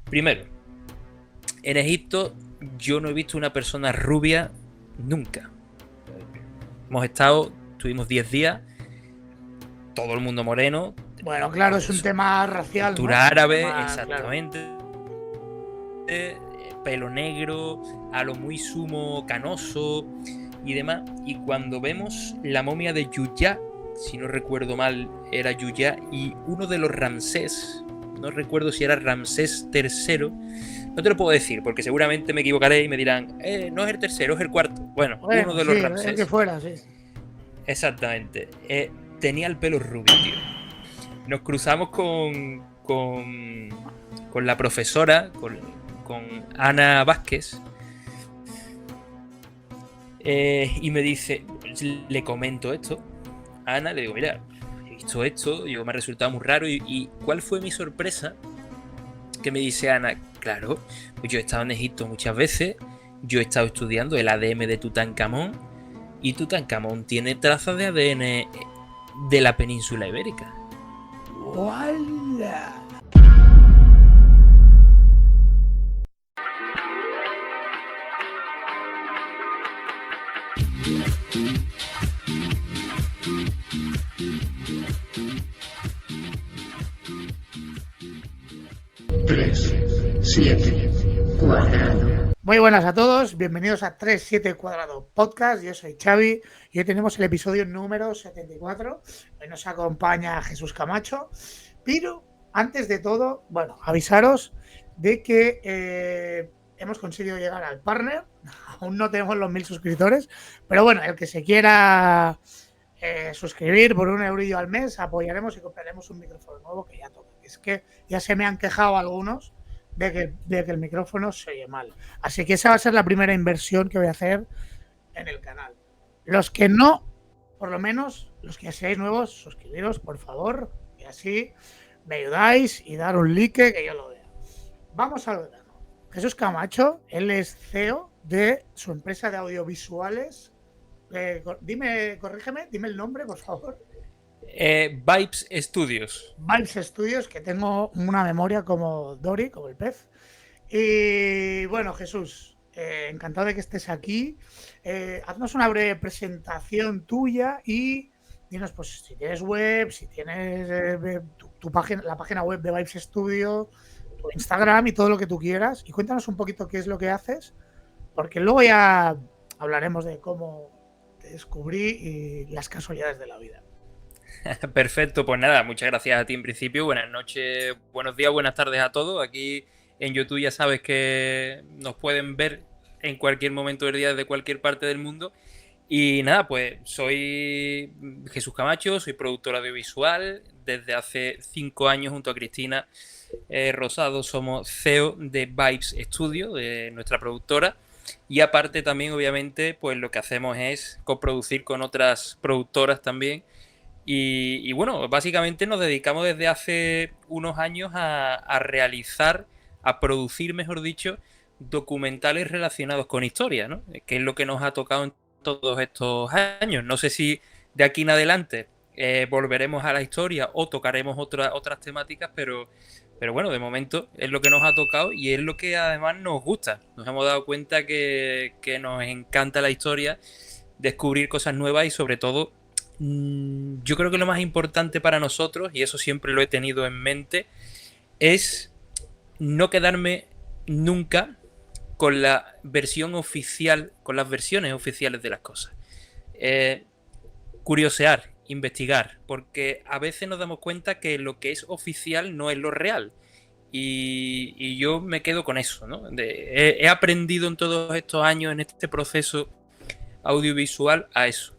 Primero, en Egipto yo no he visto una persona rubia nunca. Tuvimos 10 días, todo el mundo moreno. Bueno, claro, es un tema racial, ¿no? Cultura árabe, Claro. exactamente. Pelo negro, a lo muy sumo canoso y demás. Y cuando vemos la momia de Yuya, si no recuerdo mal, era Yuya, y uno de los Ramsés, no recuerdo si era Ramsés III, no te lo puedo decir, porque seguramente me equivocaré y me dirán, no es el tercero, es el cuarto. Bueno, uno Bueno, de sí, los el que Ramsés, fuera, sí. exactamente, tenía el pelo rubio, tío. Nos cruzamos con la profesora, con Ana Vázquez, y me dice, le comento esto a Ana, le digo, mira, he visto esto, me ha resultado muy raro, y ¿cuál fue mi sorpresa? Que me dice Ana, claro, pues yo he estado en Egipto muchas veces, yo he estado estudiando el ADN de Tutankamón, y Tutankamón tiene trazas de ADN de la península ibérica. ¡Hola! Tres, siete, cuadrado. Muy buenas a todos, bienvenidos a 37 Cuadrado Podcast. Yo soy Xavi y hoy tenemos el episodio número 74. Hoy nos acompaña Jesús Camacho. Pero antes de todo, bueno, avisaros de que hemos conseguido llegar al partner. Aún no tenemos los 1000 suscriptores, pero bueno, el que se quiera suscribir por €1 al mes, apoyaremos y compraremos un micrófono nuevo que ya toca. Es que ya se me han quejado algunos de que el micrófono se oye mal. Así que esa va a ser la primera inversión que voy a hacer en el canal. Los que no, por lo menos, los que seáis nuevos, suscribiros, por favor, y así me ayudáis y dar un like que yo lo vea. Vamos al verano. Jesús Camacho, él es CEO de su empresa de audiovisuales. Corrígeme, dime el nombre, por favor. Vibes Studios. Vibes Studios, que tengo una memoria como Dory, como el pez. Y bueno, Jesús, encantado de que estés aquí. Haznos una breve presentación tuya y dinos, pues, si tienes web, si tienes tu página, la página web de Vibes Studio, tu Instagram y todo lo que tú quieras. Y cuéntanos un poquito qué es lo que haces, porque luego ya hablaremos de cómo te descubrí y las casualidades de la vida. Perfecto, pues nada, muchas gracias a ti en principio. Buenas noches, buenos días, buenas tardes a todos. Aquí en YouTube ya sabes que nos pueden ver en cualquier momento del día desde cualquier parte del mundo. Y nada, pues soy Jesús Camacho, soy productor audiovisual. Desde hace 5 años junto a Cristina Rosado somos CEO de Vibes Studio, de nuestra productora. Y aparte también, obviamente, pues lo que hacemos es coproducir con otras productoras también. Y bueno, básicamente nos dedicamos desde hace unos años a realizar, a producir, mejor dicho, documentales relacionados con historia, ¿no? Que es lo que nos ha tocado en todos estos años. No sé si de aquí en adelante volveremos a la historia o tocaremos otras temáticas, pero bueno, de momento es lo que nos ha tocado y es lo que además nos gusta. Nos hemos dado cuenta que nos encanta la historia, descubrir cosas nuevas y sobre todo yo creo que lo más importante para nosotros, y eso siempre lo he tenido en mente, es no quedarme nunca con la versión oficial, con las versiones oficiales de las cosas. Curiosear, investigar, porque a veces nos damos cuenta que lo que es oficial no es lo real. Y yo me quedo con eso, ¿no? He aprendido en todos estos años, en este proceso audiovisual, a eso.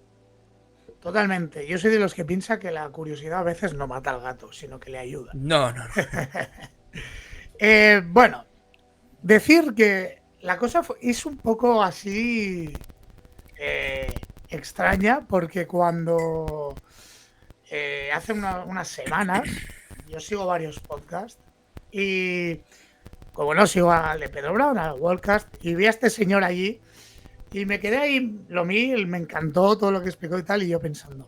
Totalmente. Yo soy de los que piensa que la curiosidad a veces no mata al gato, sino que le ayuda. No, no, no. Bueno, decir que la cosa es un poco así extraña, porque cuando hace unas semanas yo sigo varios podcasts y como no sigo al de Pedro Brown, al Worldcast, y vi a este señor allí y me quedé ahí, lo vi, me encantó todo lo que explicó y tal, y yo pensando,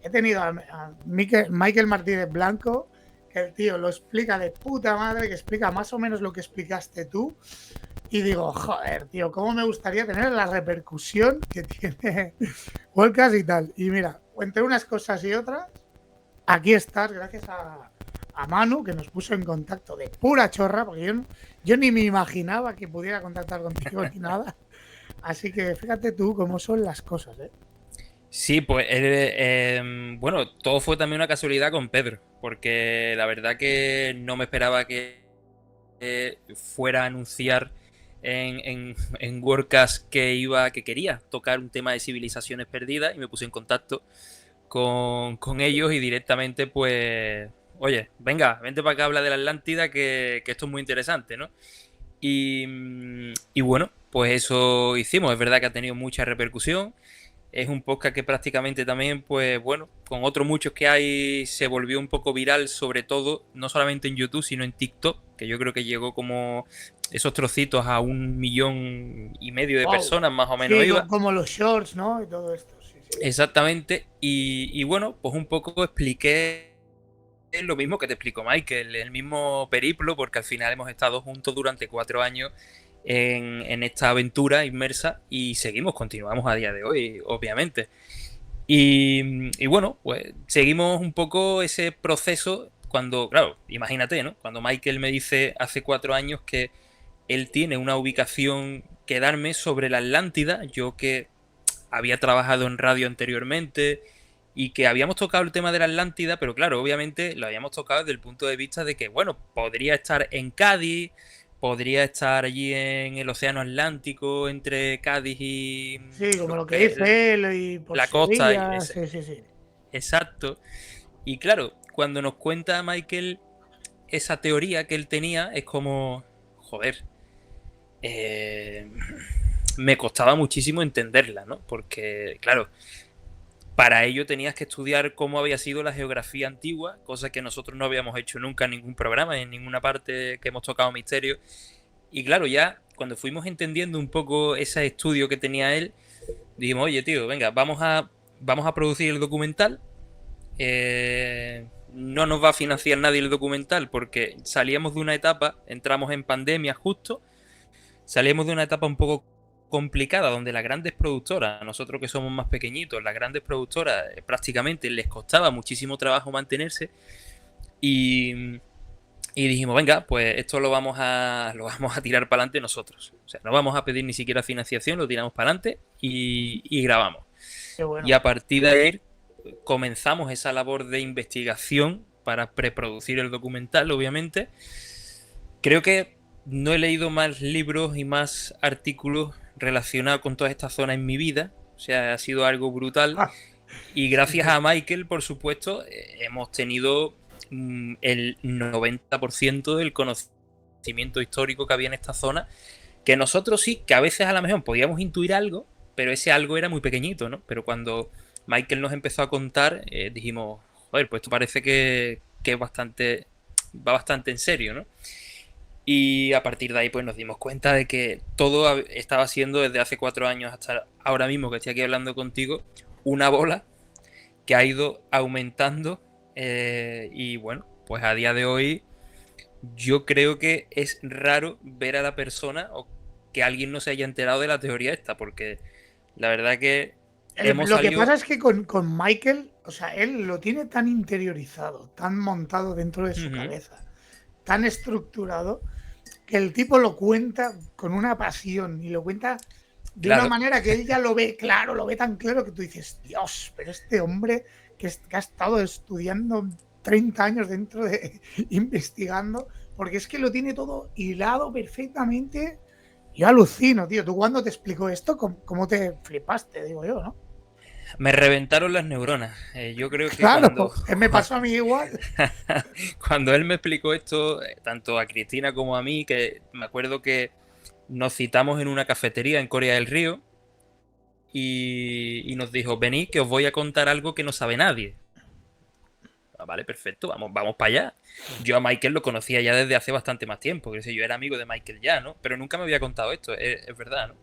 he tenido a Michael Martínez Blanco el tío lo explica de puta madre, que explica más o menos lo que explicaste tú. Y digo, joder, tío, cómo me gustaría tener la repercusión que tiene Wordcast y tal. Y mira, entre unas cosas y otras, aquí estás, gracias a Manu, que nos puso en contacto de pura chorra, porque yo ni me imaginaba que pudiera contactar contigo ni nada. Así que fíjate tú cómo son las cosas, ¿eh? Sí, pues bueno, todo fue también una casualidad con Pedro, porque la verdad que no me esperaba que fuera a anunciar en WordCast que quería tocar un tema de civilizaciones perdidas, y me puse en contacto con ellos y directamente pues, oye, venga, vente para acá, habla de la Atlántida, que esto es muy interesante, ¿no? Y bueno, pues eso hicimos. Es verdad que ha tenido mucha repercusión. Es un podcast que prácticamente también, pues bueno, con otros muchos que hay, se volvió un poco viral, sobre todo, no solamente en YouTube, sino en TikTok, que yo creo que llegó como esos trocitos a 1,5 millones de Wow. personas, más o menos Sí, iba. como los shorts, ¿no? Y todo esto. Sí, sí. Exactamente. Y bueno, pues un poco expliqué lo mismo que te explicó Michael, el mismo periplo, porque al final hemos estado juntos durante 4 años en esta aventura inmersa y continuamos a día de hoy, obviamente. Y bueno, pues seguimos un poco ese proceso cuando, claro, imagínate, ¿no? Cuando Michael me dice hace 4 años que él tiene una ubicación que darme sobre la Atlántida, yo que había trabajado en radio anteriormente y que habíamos tocado el tema de la Atlántida, pero claro, obviamente lo habíamos tocado desde el punto de vista de que, bueno, podría estar en Cádiz, podría estar allí en el Océano Atlántico, entre Cádiz y Sí, como lo que dice él y por la costa. Sevilla. Sí, sí, sí. Exacto. Y claro, cuando nos cuenta Michael esa teoría que él tenía, es como, joder, me costaba muchísimo entenderla, ¿no? Porque, claro, para ello tenías que estudiar cómo había sido la geografía antigua, cosa que nosotros no habíamos hecho nunca en ningún programa, en ninguna parte que hemos tocado misterio. Y claro, ya cuando fuimos entendiendo un poco ese estudio que tenía él, dijimos, oye, tío, venga, vamos a producir el documental. No nos va a financiar nadie el documental porque salíamos de una etapa, entramos en pandemia justo, salíamos de una etapa un poco complicada donde las grandes productoras, nosotros que somos más pequeñitos, las grandes productoras prácticamente les costaba muchísimo trabajo mantenerse y dijimos, venga, pues esto lo vamos a tirar para adelante nosotros. O sea, no vamos a pedir ni siquiera financiación, lo tiramos para adelante y grabamos. Qué bueno. Y a partir de ahí comenzamos esa labor de investigación para preproducir el documental, obviamente. Creo que no he leído más libros y más artículos relacionados con toda esta zona en mi vida. O sea, ha sido algo brutal. Y gracias a Michael, por supuesto, hemos tenido el 90% del conocimiento histórico que había en esta zona. Que nosotros sí, que a veces a lo mejor podíamos intuir algo, pero ese algo era muy pequeñito, ¿no? Pero cuando Michael nos empezó a contar, dijimos, joder, pues esto parece que va bastante en serio, ¿no? Y a partir de ahí pues nos dimos cuenta de que todo estaba siendo desde hace 4 años hasta ahora mismo que estoy aquí hablando contigo, una bola que ha ido aumentando y bueno, pues a día de hoy yo creo que es raro ver a la persona o que alguien no se haya enterado de la teoría esta, porque la verdad que Lo que pasa es que con Michael, o sea, él lo tiene tan interiorizado, tan montado dentro de su cabeza, tan estructurado, que el tipo lo cuenta con una pasión y lo cuenta de una manera que él ya lo ve claro, lo ve tan claro que tú dices, Dios, pero este hombre que ha estado estudiando 30 años dentro de investigando, porque es que lo tiene todo hilado perfectamente. Yo alucino, tío. ¿Tú cuando te explicó esto, cómo te flipaste, digo yo, no? Me reventaron las neuronas. Yo creo que claro, me pasó a mí igual. Cuando él me explicó esto, tanto a Cristina como a mí, que me acuerdo que nos citamos en una cafetería en Corea del Río y nos dijo, venid que os voy a contar algo que no sabe nadie. Vale, perfecto, vamos para allá. Yo a Michael lo conocía ya desde hace bastante más tiempo, que yo era amigo de Michael ya, ¿no? Pero nunca me había contado esto, es verdad, ¿no?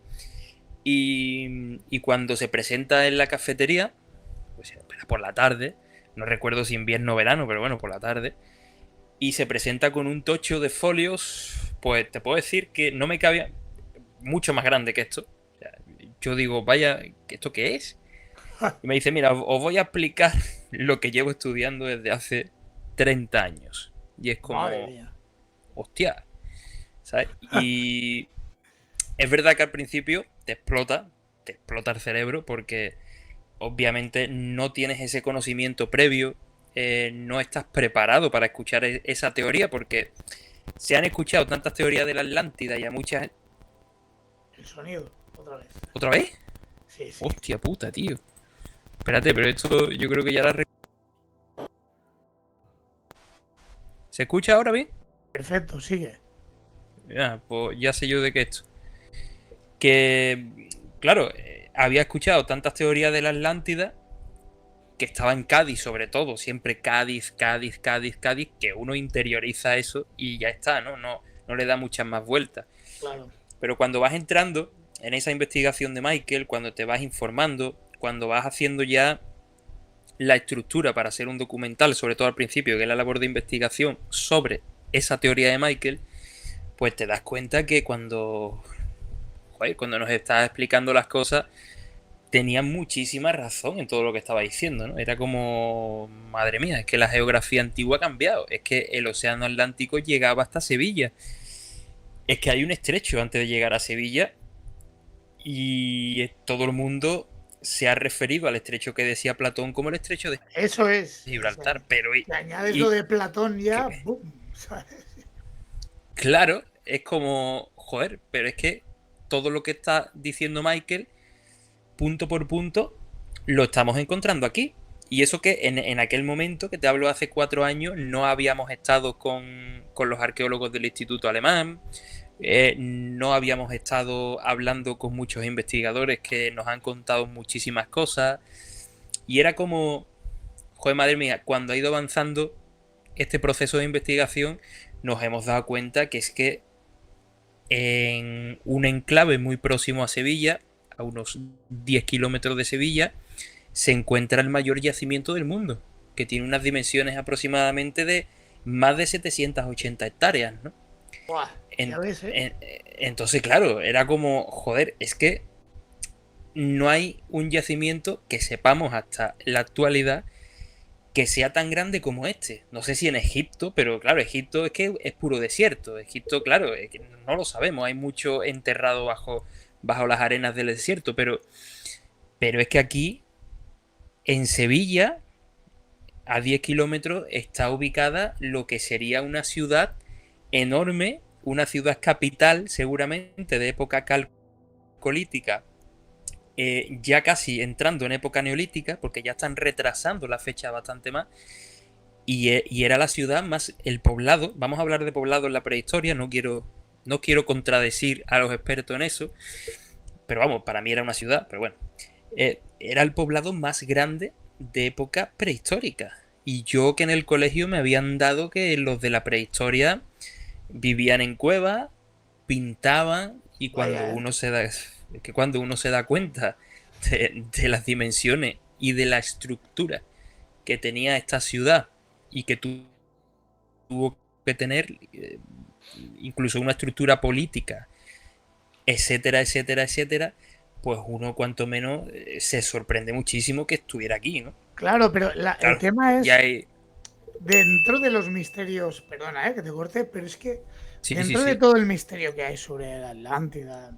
Y cuando se presenta en la cafetería, pues por la tarde, no recuerdo si invierno o verano, pero bueno, por la tarde, y se presenta con un tocho de folios, pues te puedo decir que no me cabía mucho más grande que esto. O sea, yo digo, vaya, ¿esto qué es? Y me dice, mira, os voy a explicar lo que llevo estudiando desde hace 30 años. Y es Madre como, mía. hostia, ¿sabes? Y es verdad que al principio te explota el cerebro porque obviamente no tienes ese conocimiento previo, no estás preparado para escuchar esa teoría porque se han escuchado tantas teorías de la Atlántida y a muchas... El sonido, otra vez. ¿Otra vez? Sí, sí. Hostia puta, tío. Espérate, pero esto yo creo que ya ¿Se escucha ahora bien? Perfecto, sigue. Ya, pues ya sé yo de qué esto. Que, claro, había escuchado tantas teorías de la Atlántida que estaba en Cádiz sobre todo, siempre Cádiz, Cádiz, Cádiz, Cádiz, que uno interioriza eso y ya está, ¿no? No le da muchas más vueltas. Claro. Pero cuando vas entrando en esa investigación de Michael, cuando te vas informando, cuando vas haciendo ya la estructura para hacer un documental, sobre todo al principio, que es la labor de investigación sobre esa teoría de Michael, pues te das cuenta que cuando nos estaba explicando las cosas, tenía muchísima razón en todo lo que estaba diciendo, ¿no? Era como, madre mía, es que la geografía antigua ha cambiado, es que el océano Atlántico llegaba hasta Sevilla, es que hay un estrecho antes de llegar a Sevilla y todo el mundo se ha referido al estrecho que decía Platón como el estrecho de Eso es. O sea, Gibraltar, pero te añades lo de Platón ya, que- ¡boom! ¿Sabes? claro, es como, joder, pero es que todo lo que está diciendo Michael punto por punto, lo estamos encontrando aquí. Y eso que en aquel momento, que te hablo hace 4 años, no habíamos estado con los arqueólogos del Instituto Alemán, no habíamos estado hablando con muchos investigadores que nos han contado muchísimas cosas. Y era como, joder, madre mía, cuando ha ido avanzando este proceso de investigación, nos hemos dado cuenta que es que en un enclave muy próximo a Sevilla, a unos 10 kilómetros de Sevilla, se encuentra el mayor yacimiento del mundo, que tiene unas dimensiones aproximadamente de más de 780 hectáreas, ¿no? Buah, ya ves, ¿eh? Entonces, claro, era como, joder, es que no hay un yacimiento que sepamos hasta la actualidad que sea tan grande como este. No sé si en Egipto, pero claro, Egipto es que es puro desierto. Egipto, claro, es que no lo sabemos, hay mucho enterrado bajo las arenas del desierto, pero es que aquí, en Sevilla, a 10 kilómetros, está ubicada lo que sería una ciudad enorme, una ciudad capital, seguramente de época calcolítica, ya casi entrando en época neolítica, porque ya están retrasando la fecha bastante más, y era la ciudad más, el poblado, vamos a hablar de poblado en la prehistoria, no quiero contradecir a los expertos en eso, pero vamos, para mí era una ciudad, pero bueno, era el poblado más grande de época prehistórica. Y yo que en el colegio me habían dado que los de la prehistoria vivían en cuevas, pintaban, y Vaya, ¿eh? cuando uno se da cuenta de las dimensiones y de la estructura que tenía esta ciudad y que tuvo que tener incluso una estructura política, etcétera, etcétera, etcétera, pues uno cuanto menos se sorprende muchísimo que estuviera aquí, ¿no? Claro, pero el Claro, tema ya es hay... dentro de los misterios, perdona, que te corte, pero es que Sí, sí, dentro de sí. todo el misterio que hay sobre la Atlántida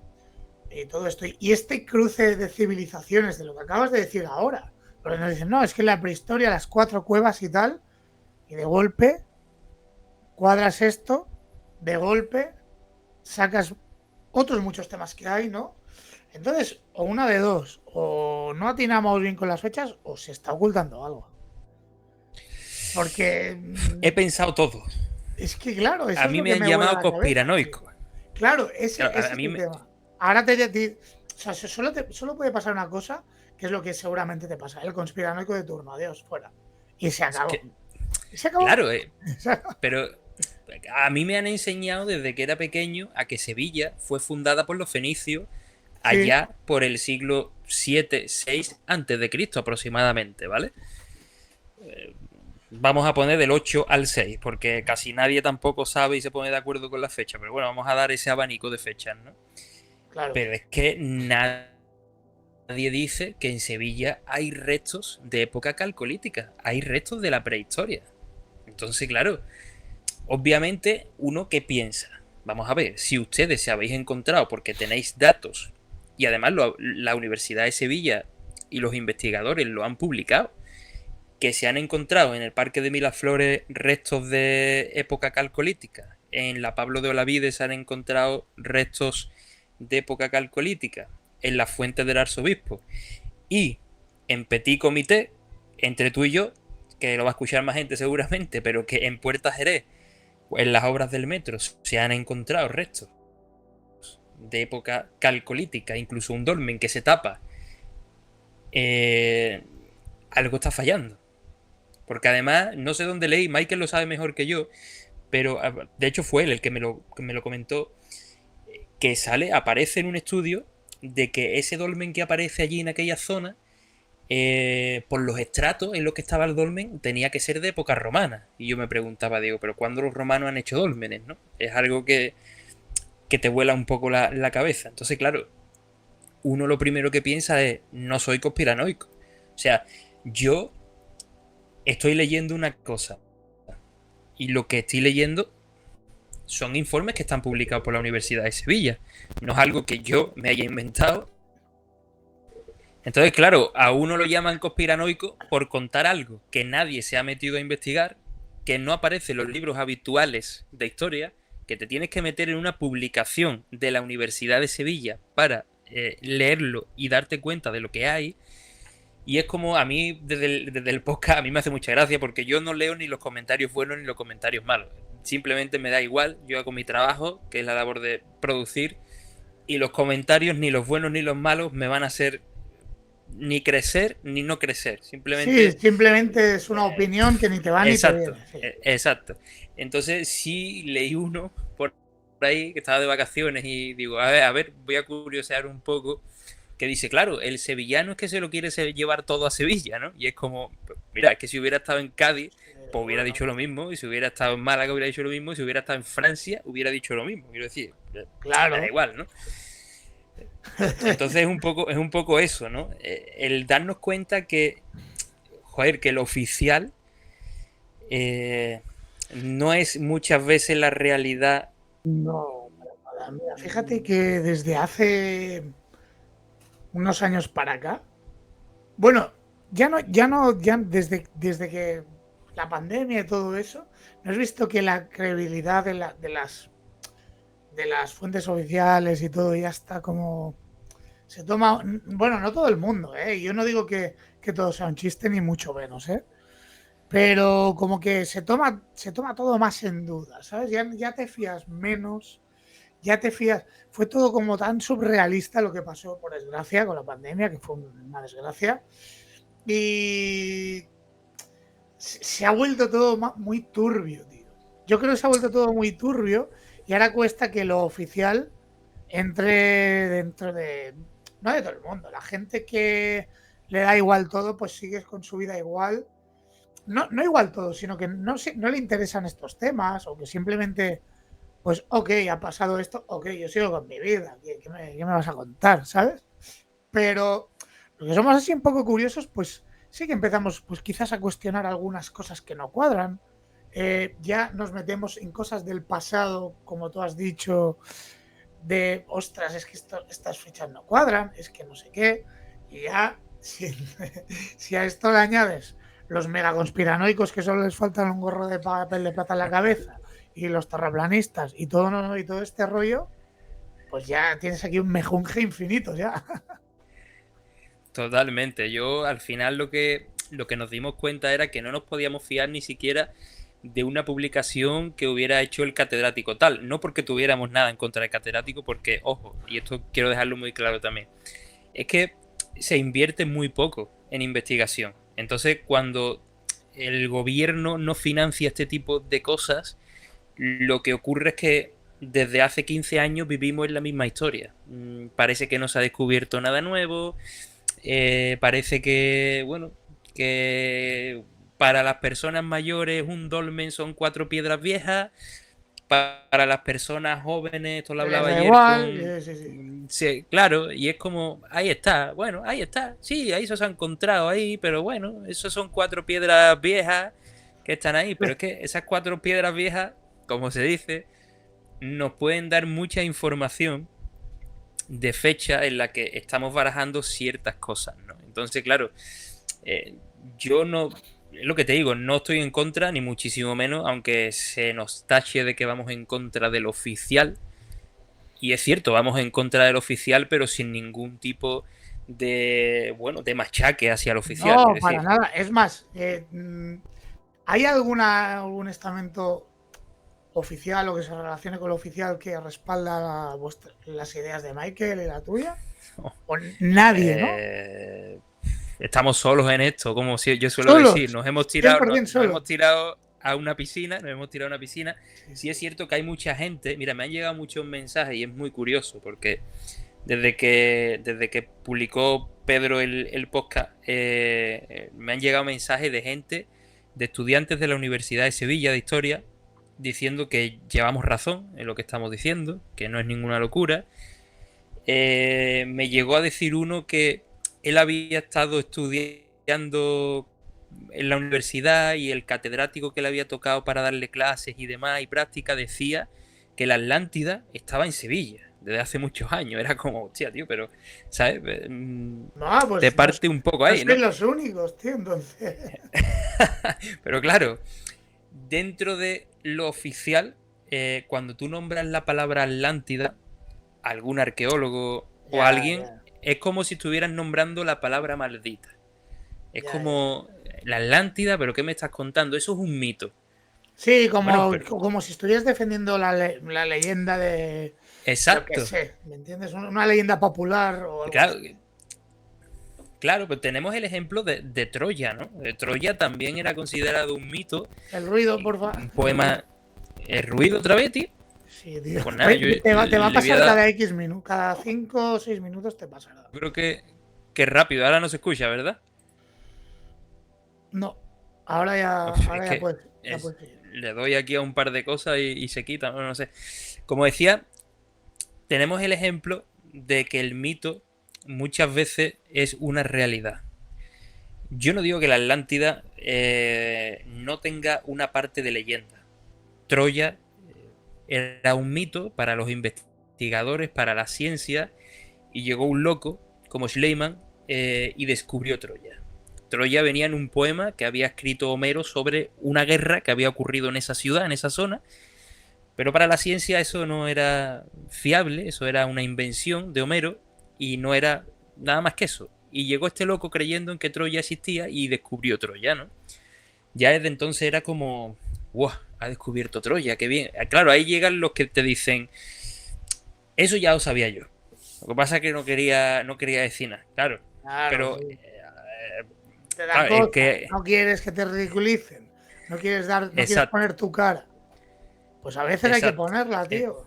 y todo esto, y este cruce de civilizaciones, de lo que acabas de decir ahora, porque nos dicen, no, es que en la prehistoria, las 4 cuevas y tal, y de golpe cuadras esto, de golpe sacas otros muchos temas que hay, ¿no? Entonces, o una de dos, o no atinamos bien con las fechas, o se está ocultando algo. Porque He pensado todo. es que, claro, eso A es mí lo me que han me vuela llamado la cabeza, tío. conspiranoico. Claro, ese Claro, es a mí el me... tema. Ahora o sea, solo puede pasar una cosa, que es lo que seguramente te pasa, el conspiranoico de turno, adiós, fuera. Y se Es acabó. que, Y se acabó. claro, pero a mí me han enseñado desde que era pequeño a que Sevilla fue fundada por los fenicios Sí, allá por el siglo 7, 6 antes de Cristo aproximadamente, ¿vale? Vamos a poner del 8 al 6, porque casi nadie tampoco sabe y se pone de acuerdo con la fecha. Pero bueno, vamos a dar ese abanico de fechas, ¿no? Claro. Pero es que nadie dice que en Sevilla hay restos de época calcolítica, hay restos de la prehistoria. Entonces, claro, obviamente, uno que piensa, vamos a ver, si ustedes se habéis encontrado porque tenéis datos y además la Universidad de Sevilla y los investigadores lo han publicado, que se han encontrado en el Parque de Miraflores restos de época calcolítica, en la Pablo de Olavide se han encontrado restos de época calcolítica, en las fuentes del arzobispo y en Petit Comité, entre tú y yo, que lo va a escuchar más gente seguramente, pero que en Puerta Jerez, en las obras del metro, se han encontrado restos de época calcolítica, incluso un dolmen que se tapa. Algo está fallando. Porque además, no sé dónde leí, Michael lo sabe mejor que yo, pero de hecho fue él el que me lo comentó, que aparece en un estudio de que ese dolmen que aparece allí en aquella zona, por los estratos en los que estaba el dolmen, tenía que ser de época romana. Y yo me preguntaba, digo, ¿pero cuándo los romanos han hecho dólmenes, no? Es algo que te vuela un poco la cabeza. Entonces, claro, uno lo primero que piensa es, no soy conspiranoico. O sea, yo estoy leyendo una cosa y lo que estoy leyendo son informes que están publicados por la Universidad de Sevilla. No es algo que yo me haya inventado. Entonces, claro, a uno lo llaman conspiranoico por contar algo que nadie se ha metido a investigar, que no aparece en los libros habituales de historia, que te tienes que meter en una publicación de la Universidad de Sevilla para leerlo y darte cuenta de lo que hay. Y es como a mí, desde el podcast, a mí me hace mucha gracia porque yo no leo ni los comentarios buenos ni los comentarios malos. Simplemente me da igual, yo hago mi trabajo, que es la labor de producir, y los comentarios, ni los buenos ni los malos, me van a hacer ni crecer ni no crecer. Sí, Simplemente... simplemente es una opinión que ni te va ni te Exacto, viene. Sí. exacto. Entonces sí leí uno por ahí que estaba de vacaciones y digo, a ver, voy a curiosear un poco, que dice, claro, el sevillano es que se lo quiere llevar todo a Sevilla, ¿no? Y es como, mira, es que si hubiera estado en Cádiz, pues hubiera dicho lo mismo, y si hubiera estado en Málaga hubiera dicho lo mismo, y si hubiera estado en Francia hubiera dicho lo mismo. Quiero decir, Claro. da igual, ¿no? Entonces es un poco eso, ¿no? El darnos cuenta que, joder, que lo oficial no es muchas veces la realidad. No, mira, fíjate que desde hace unos años para acá, bueno, ya desde que la pandemia y todo eso, ¿no has visto que la credibilidad de las fuentes oficiales y todo ya está como se toma, bueno, no todo el mundo, ¿eh? Yo no digo que todo sea un chiste ni mucho menos, ¿eh? Pero como que se toma todo más en duda, ¿sabes? Ya te fías menos, ya te fías. Fue todo como tan surrealista lo que pasó, por desgracia, con la pandemia, que fue una desgracia. Y se ha vuelto todo muy turbio, tío. Yo creo que se ha vuelto todo muy turbio y ahora cuesta que lo oficial entre dentro de... No de todo el mundo, la gente que le da igual todo, pues sigue con su vida igual. No igual todo, sino que no le interesan estos temas o que simplemente, pues, ok, ha pasado esto, ok, yo sigo con mi vida, ¿qué me vas a contar, ¿sabes? Pero los que somos así un poco curiosos, pues sí que empezamos, pues quizás a cuestionar algunas cosas que no cuadran. Ya nos metemos en cosas del pasado, como tú has dicho, de, ostras, es que estas fechas no cuadran, es que no sé qué, y ya, si a esto le añades los mega conspiranoicos que solo les faltan un gorro de papel de plata en la cabeza y los terraplanistas y todo este rollo, pues ya tienes aquí un mejunje infinito ya. Totalmente. Yo al final lo que nos dimos cuenta era que no nos podíamos fiar ni siquiera de una publicación que hubiera hecho el catedrático tal. No porque tuviéramos nada en contra del catedrático, porque, ojo, y esto quiero dejarlo muy claro también, es que se invierte muy poco en investigación. Entonces, cuando el gobierno no financia este tipo de cosas, lo que ocurre es que desde hace 15 años vivimos en la misma historia. Parece que no se ha descubierto nada nuevo, parece que, bueno, que para las personas mayores un dolmen son 4 piedras viejas. Para las personas jóvenes, esto lo Les hablaba da ayer igual, sí. Sí, claro, y es como, ahí está, bueno, ahí está, sí, ahí se ha encontrado ahí, pero bueno, esos son 4 piedras viejas que están ahí, pero es que esas 4 piedras viejas, como se dice, nos pueden dar mucha información de fecha en la que estamos barajando ciertas cosas, ¿no? Entonces, claro, yo no, es lo que te digo, no estoy en contra, ni muchísimo menos, aunque se nos tache de que vamos en contra del oficial. Y es cierto, vamos en contra del oficial, pero sin ningún tipo de, bueno, de machaque hacia el oficial. No, Es para decir, nada. Es más, ¿hay algún estamento oficial o que se relacione con el oficial que respalda las ideas de Michael y la tuya? O nadie, ¿no? eh, estamos solos en esto, como yo suelo decir, Solos, nos hemos tirado, 100% nos hemos solos. tirado a una piscina, nos hemos tirado a una piscina. Sí. Sí es cierto que hay mucha gente, mira, me han llegado muchos mensajes y es muy curioso porque desde que publicó Pedro el podcast, me han llegado mensajes de gente, de estudiantes de la Universidad de Sevilla de Historia, diciendo que llevamos razón en lo que estamos diciendo, que no es ninguna locura. Me llegó a decir uno que él había estado estudiando en la universidad y el catedrático que le había tocado para darle clases y demás y práctica decía que la Atlántida estaba en Sevilla desde hace muchos años. Era como, hostia, tío, pero, ¿sabes? No, pues Te parte un poco ahí, no ¿no? sois los únicos, tío, entonces. Pero claro, dentro de lo oficial, cuando tú nombras la palabra Atlántida, algún arqueólogo o Ya, alguien, ya. es como si estuvieran nombrando la palabra maldita. Es Ya, como la Atlántida, pero ¿qué me estás contando? Eso es un mito. Sí, Bueno, pero como si estuvieras defendiendo la leyenda de, yo qué exacto. sé, ¿me entiendes? Una leyenda popular o algo Claro, así. claro, pero tenemos el ejemplo de Troya, ¿no? De Troya también era considerado un mito, El ruido, porfa. un poema. ¿El ruido otra vez, tío? Sí, tío. Pues nada, yo Te va a le voy a pasar dar. cada X minutos, cada 5 o 6 minutos te pasará. Creo que rápido, ahora no se escucha, ¿verdad? No, ahora ya, Uf, es ahora ya que puedes seguir. le doy aquí a un par de cosas y se quita, no sé. Como decía, tenemos el ejemplo de que el mito muchas veces es una realidad. Yo no digo que la Atlántida no tenga una parte de leyenda. Troya era un mito para los investigadores, para la ciencia, y llegó un loco como Schleiman y descubrió Troya. Troya venía en un poema que había escrito Homero sobre una guerra que había ocurrido en esa ciudad, en esa zona, pero para la ciencia eso no era fiable, eso era una invención de Homero y no era nada más que eso. Y llegó este loco creyendo en que Troya existía y descubrió Troya, ¿no? Ya desde entonces era como, ¡wow! Ha descubierto Troya, qué bien. Claro, ahí llegan los que te dicen, eso ya lo sabía yo. Lo que pasa es que no quería decir nada, claro. Claro, Pero, sí. Te da claro, es cosa, que, no quieres que te ridiculicen, no quieres exacto, poner tu cara. Pues a veces hay que exacto. ponerla, tío.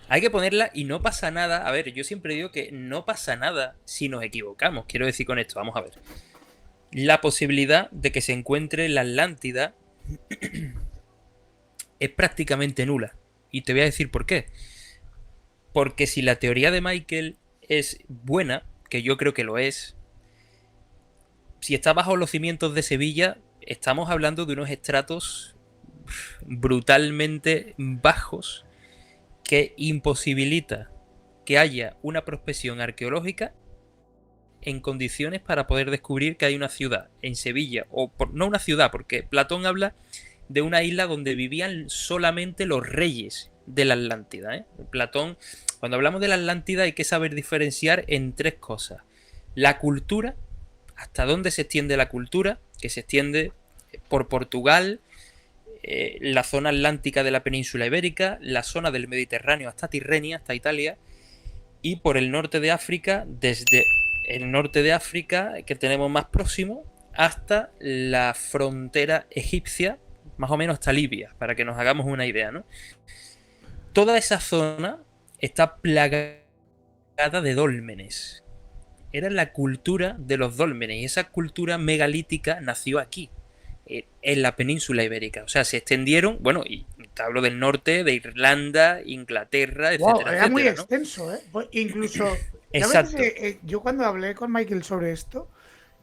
Hay que ponerla y no pasa nada. A ver, yo siempre digo que no pasa nada si nos equivocamos. Quiero decir con esto, vamos a ver. La posibilidad de que se encuentre la Atlántida es prácticamente nula. Y te voy a decir por qué. Porque si la teoría de Michael es buena, que yo creo que lo es, si está bajo los cimientos de Sevilla, estamos hablando de unos estratos brutalmente bajos que imposibilita que haya una prospección arqueológica en condiciones para poder descubrir que hay una ciudad en Sevilla, no una ciudad, porque Platón habla de una isla donde vivían solamente los reyes de la Atlántida, ¿eh? Platón, cuando hablamos de la Atlántida hay que saber diferenciar en 3 cosas. La cultura, hasta dónde se extiende la cultura, que se extiende por Portugal, la zona atlántica de la península ibérica, la zona del Mediterráneo hasta Tirrenia, hasta Italia, y por el norte de África, desde el norte de África, que tenemos más próximo, hasta la frontera egipcia, más o menos hasta Libia, para que nos hagamos una idea, ¿no? Toda esa zona está plagada de dólmenes. era la cultura de los dólmenes, y esa cultura megalítica nació aquí, en la península ibérica. O sea, se extendieron, bueno, y te hablo del norte, de Irlanda, Inglaterra, Wow, etcétera, era muy etcétera, ¿no? extenso, ¿eh? Pues incluso, yo a veces, Exacto. yo cuando hablé con Michael sobre esto,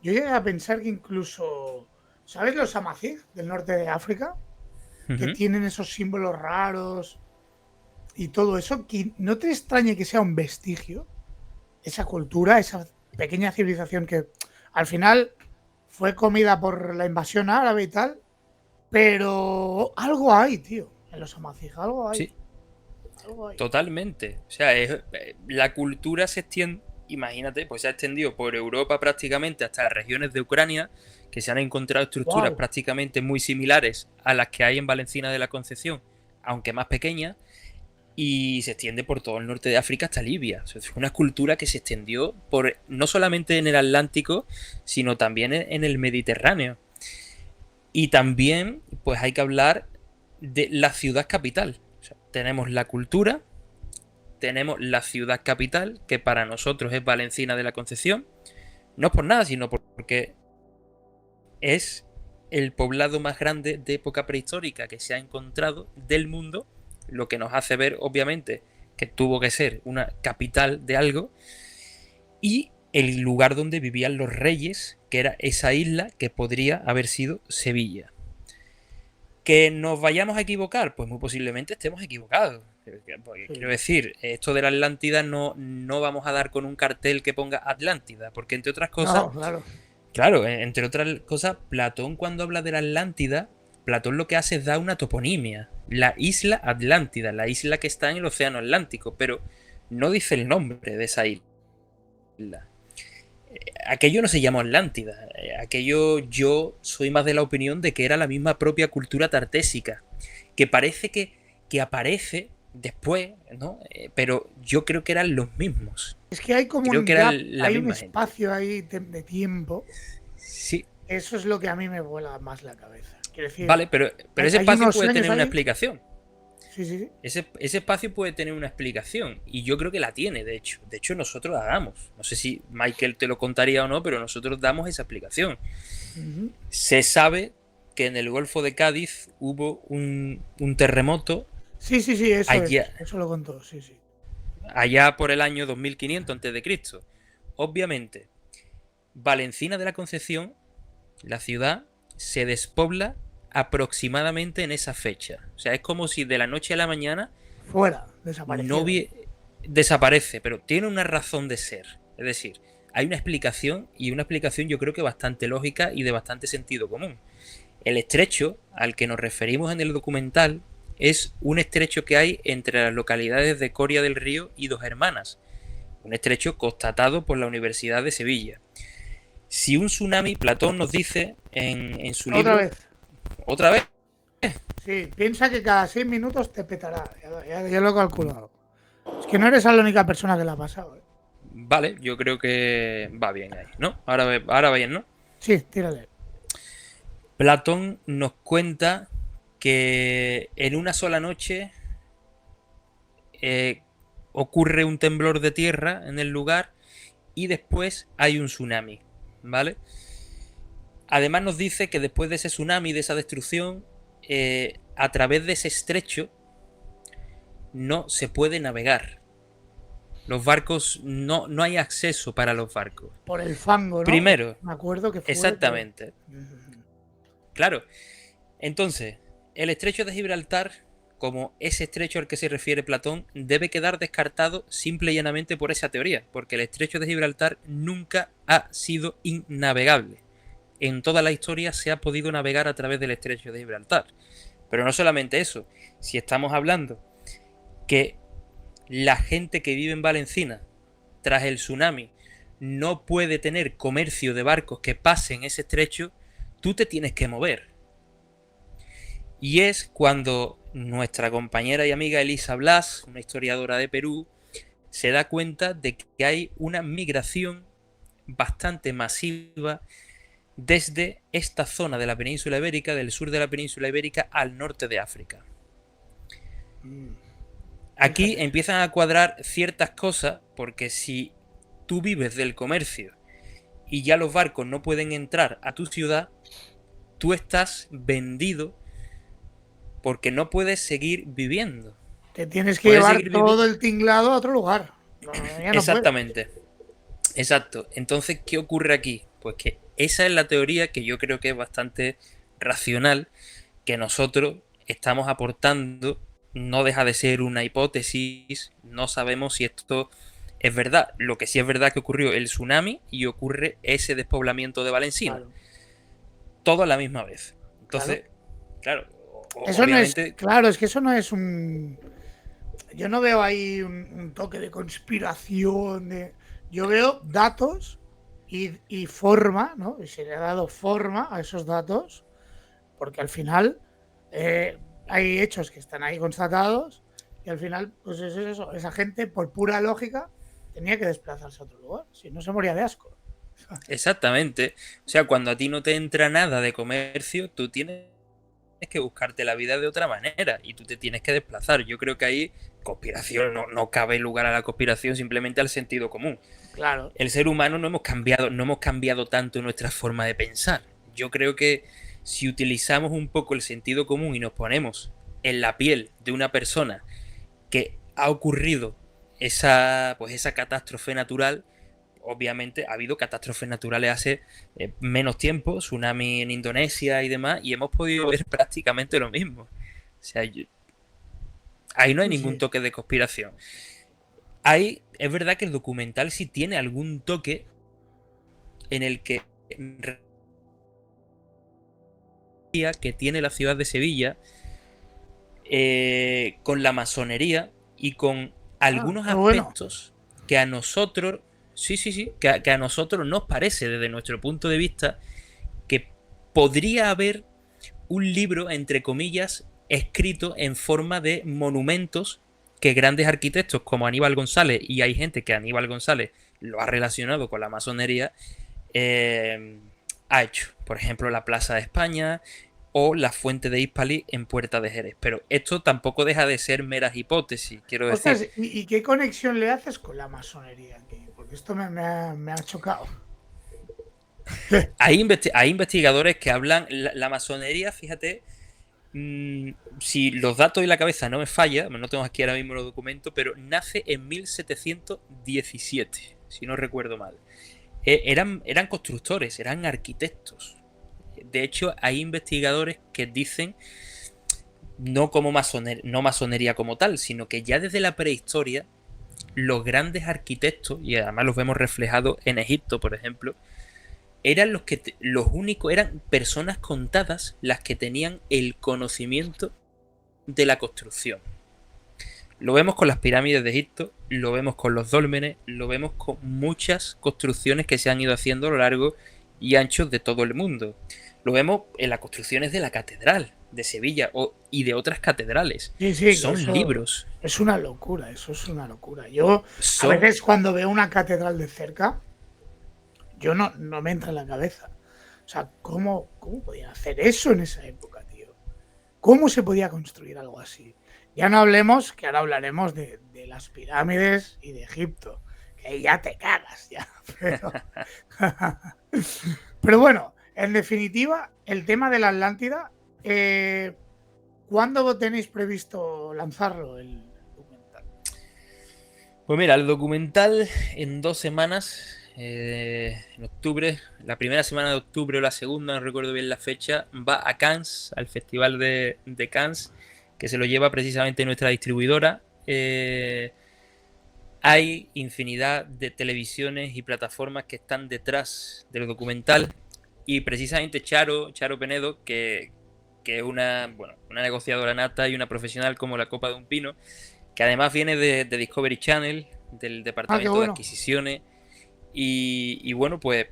yo llegué a pensar que incluso, ¿sabes los amazigh del norte de África? Que Ujú. tienen esos símbolos raros y todo eso, que no te extrañe que sea un vestigio, esa cultura, esa pequeña civilización que al final fue comida por la invasión árabe y tal, pero algo hay, tío, en los amazigh, algo hay, Sí, algo hay. totalmente. O sea, la cultura se extiende, imagínate, pues se ha extendido por Europa prácticamente hasta las regiones de Ucrania, que se han encontrado estructuras Wow. prácticamente muy similares a las que hay en Valencina de la Concepción, aunque más pequeñas, y se extiende por todo el norte de África hasta Libia. O sea, es una cultura que se extendió por no solamente en el Atlántico, sino también en el Mediterráneo. Y también, pues hay que hablar de la ciudad capital. O sea, tenemos la cultura, tenemos la ciudad capital, que para nosotros es Valencina de la Concepción. No es por nada, sino porque es el poblado más grande de época prehistórica que se ha encontrado del mundo, lo que nos hace ver, obviamente, que tuvo que ser una capital de algo, y el lugar donde vivían los reyes, que era esa isla que podría haber sido Sevilla. ¿Que nos vayamos a equivocar? Pues muy posiblemente estemos equivocados. Porque, quiero Sí. decir, esto de la Atlántida no vamos a dar con un cartel que ponga Atlántida, porque entre otras cosas, No, claro. claro, entre otras cosas, Platón cuando habla de la Atlántida, Platón lo que hace es dar una toponimia, la isla Atlántida, la isla que está en el océano Atlántico, pero no dice el nombre de esa isla. Aquello no se llamó Atlántida, aquello yo soy más de la opinión de que era la misma propia cultura tartésica, que parece que aparece después, ¿no? Pero yo creo que eran los mismos, Es que hay como creo un que gap, eran la hay un misma gente. espacio ahí de tiempo. Sí, Eso es lo que a mí me vuela más la cabeza. Quiero decir, vale, pero ese hay espacio unos puede años tener una ahí. explicación. Sí, sí, sí. Ese espacio puede tener una explicación y yo creo que la tiene, de hecho. De hecho, nosotros la damos. No sé si Michael te lo contaría o no, pero nosotros damos esa explicación. Ujú. Se sabe que en el Golfo de Cádiz hubo un terremoto Sí, sí, sí, eso es. allá, Eso lo contó, sí, sí. allá por el año 2500 a.C. Obviamente, Valencina de la Concepción, la ciudad, se despobla aproximadamente en esa fecha. O sea, es como si de la noche a la mañana Fuera, no desaparecieron. desaparece, pero tiene una razón de ser. Es decir, hay una explicación y una explicación yo creo que bastante lógica y de bastante sentido común. El estrecho al que nos referimos en el documental es un estrecho que hay entre las localidades de Coria del Río y Dos Hermanas, un estrecho constatado por la Universidad de Sevilla. Si un tsunami, Platón nos dice en su Otra libro, vez. otra vez, Sí, piensa que cada 6 minutos te petará. Ya lo he calculado. Es que no eres la única persona que la ha pasado. ¿Eh? vale, yo creo que va bien ahí, ¿no? Ahora va bien, ¿no? Sí, tírale. Platón nos cuenta que en una sola noche eh, ocurre un temblor de tierra en el lugar y después hay un tsunami, ¿vale? Además nos dice que después de ese tsunami, de esa destrucción, a través de ese estrecho no se puede navegar. Los barcos, no hay acceso para los barcos. Por el fango, ¿no? Primero, Me acuerdo que fue por. exactamente, claro. Entonces, el estrecho de Gibraltar, como ese estrecho al que se refiere Platón, debe quedar descartado simple y llanamente por esa teoría, porque el estrecho de Gibraltar nunca ha sido innavegable. En toda la historia se ha podido navegar a través del estrecho de Gibraltar. Pero no solamente eso, si estamos hablando que la gente que vive en Valencina, tras el tsunami, no puede tener comercio de barcos que pasen ese estrecho, tú te tienes que mover. Y es cuando nuestra compañera y amiga Elisa Blas, una historiadora de Perú, se da cuenta de que hay una migración bastante masiva desde esta zona de la península ibérica, del sur de la península ibérica, al norte de África. Aquí Fíjate. empiezan a cuadrar ciertas cosas, porque si tú vives del comercio y ya los barcos no pueden entrar a tu ciudad, tú estás vendido porque no puedes seguir viviendo. Te tienes que Puedes llevar seguir todo viviendo. el tinglado a otro lugar. No, ya no puedes. Exactamente. Exacto. Entonces, ¿qué ocurre aquí? Pues que esa es la teoría que yo creo que es bastante racional, que nosotros estamos aportando. No deja de ser una hipótesis, no sabemos si esto es verdad. Lo que sí es verdad que ocurrió el tsunami y ocurre ese despoblamiento de Valenciana. Claro, Todo a la misma vez. Entonces, claro, eso no es. obviamente, Claro, es que eso no es un. Yo no veo ahí un toque de conspiración. Yo veo datos y forma, ¿no? Y se le ha dado forma a esos datos, porque al final hay hechos que están ahí constatados y al final, pues es eso. Esa gente, por pura lógica, tenía que desplazarse a otro lugar. Si no, se moría de asco. exactamente. O sea, cuando a ti no te entra nada de comercio, tú tienes que buscarte la vida de otra manera y tú te tienes que desplazar. Yo creo que ahí conspiración, no cabe lugar a la conspiración, simplemente al sentido común. Claro. El ser humano no hemos cambiado tanto nuestra forma de pensar. Yo creo que si utilizamos un poco el sentido común y nos ponemos en la piel de una persona que ha ocurrido esa catástrofe natural, obviamente ha habido catástrofes naturales hace menos tiempo, tsunami en Indonesia y demás, y hemos podido ver prácticamente lo mismo. O sea, ahí no hay ningún Sí. toque de conspiración. Es verdad que el documental sí tiene algún toque en el que tiene la ciudad de Sevilla con la masonería y con algunos Qué bueno. aspectos que a nosotros, que a nosotros nos parece desde nuestro punto de vista que podría haber un libro, entre comillas, escrito en forma de monumentos que grandes arquitectos como Aníbal González, y hay gente que Aníbal González lo ha relacionado con la masonería, ha hecho. Por ejemplo, la Plaza de España o la Fuente de Hispali en Puerta de Jerez. Pero esto tampoco deja de ser meras hipótesis, quiero decir. Ostras, ¿y qué conexión le haces con la masonería aquí? Porque esto me ha chocado. Hay investigadores que hablan, la masonería, fíjate, si los datos y la cabeza no me falla, no tengo aquí ahora mismo los documentos, pero nace en 1717, si no recuerdo mal. Eran constructores, eran arquitectos. De hecho, hay investigadores que dicen, no masonería como tal, sino que ya desde la prehistoria, los grandes arquitectos, y además los vemos reflejados en Egipto, por ejemplo, eran los únicos, eran personas contadas las que tenían el conocimiento de la construcción. Lo vemos con las pirámides de Egipto, lo vemos con los dólmenes, lo vemos con muchas construcciones que se han ido haciendo a lo largo y ancho de todo el mundo. Lo vemos en las construcciones de la catedral de Sevilla y de otras catedrales. Sí, son libros. Es una locura, eso es una locura. Yo a Son veces cuando veo una catedral de cerca, yo no me entra en la cabeza. O sea, ¿cómo podían hacer eso en esa época, tío? ¿Cómo se podía construir algo así? Ya no hablemos, que ahora hablaremos de las pirámides y de Egipto, que ahí ya te cagas, ya. Pero bueno, en definitiva, el tema de la Atlántida, ¿cuándo tenéis previsto lanzarlo, el documental? Pues mira, el documental en 2 semanas, en octubre, la primera semana de octubre o la segunda, no recuerdo bien la fecha, va a Cannes, al Festival de Cannes, que se lo lleva precisamente nuestra distribuidora. Hay infinidad de televisiones y plataformas que están detrás del documental y precisamente Charo Penedo, que es una negociadora nata y una profesional como la copa de un pino, que además viene de Discovery Channel, del departamento bueno. de adquisiciones y bueno, pues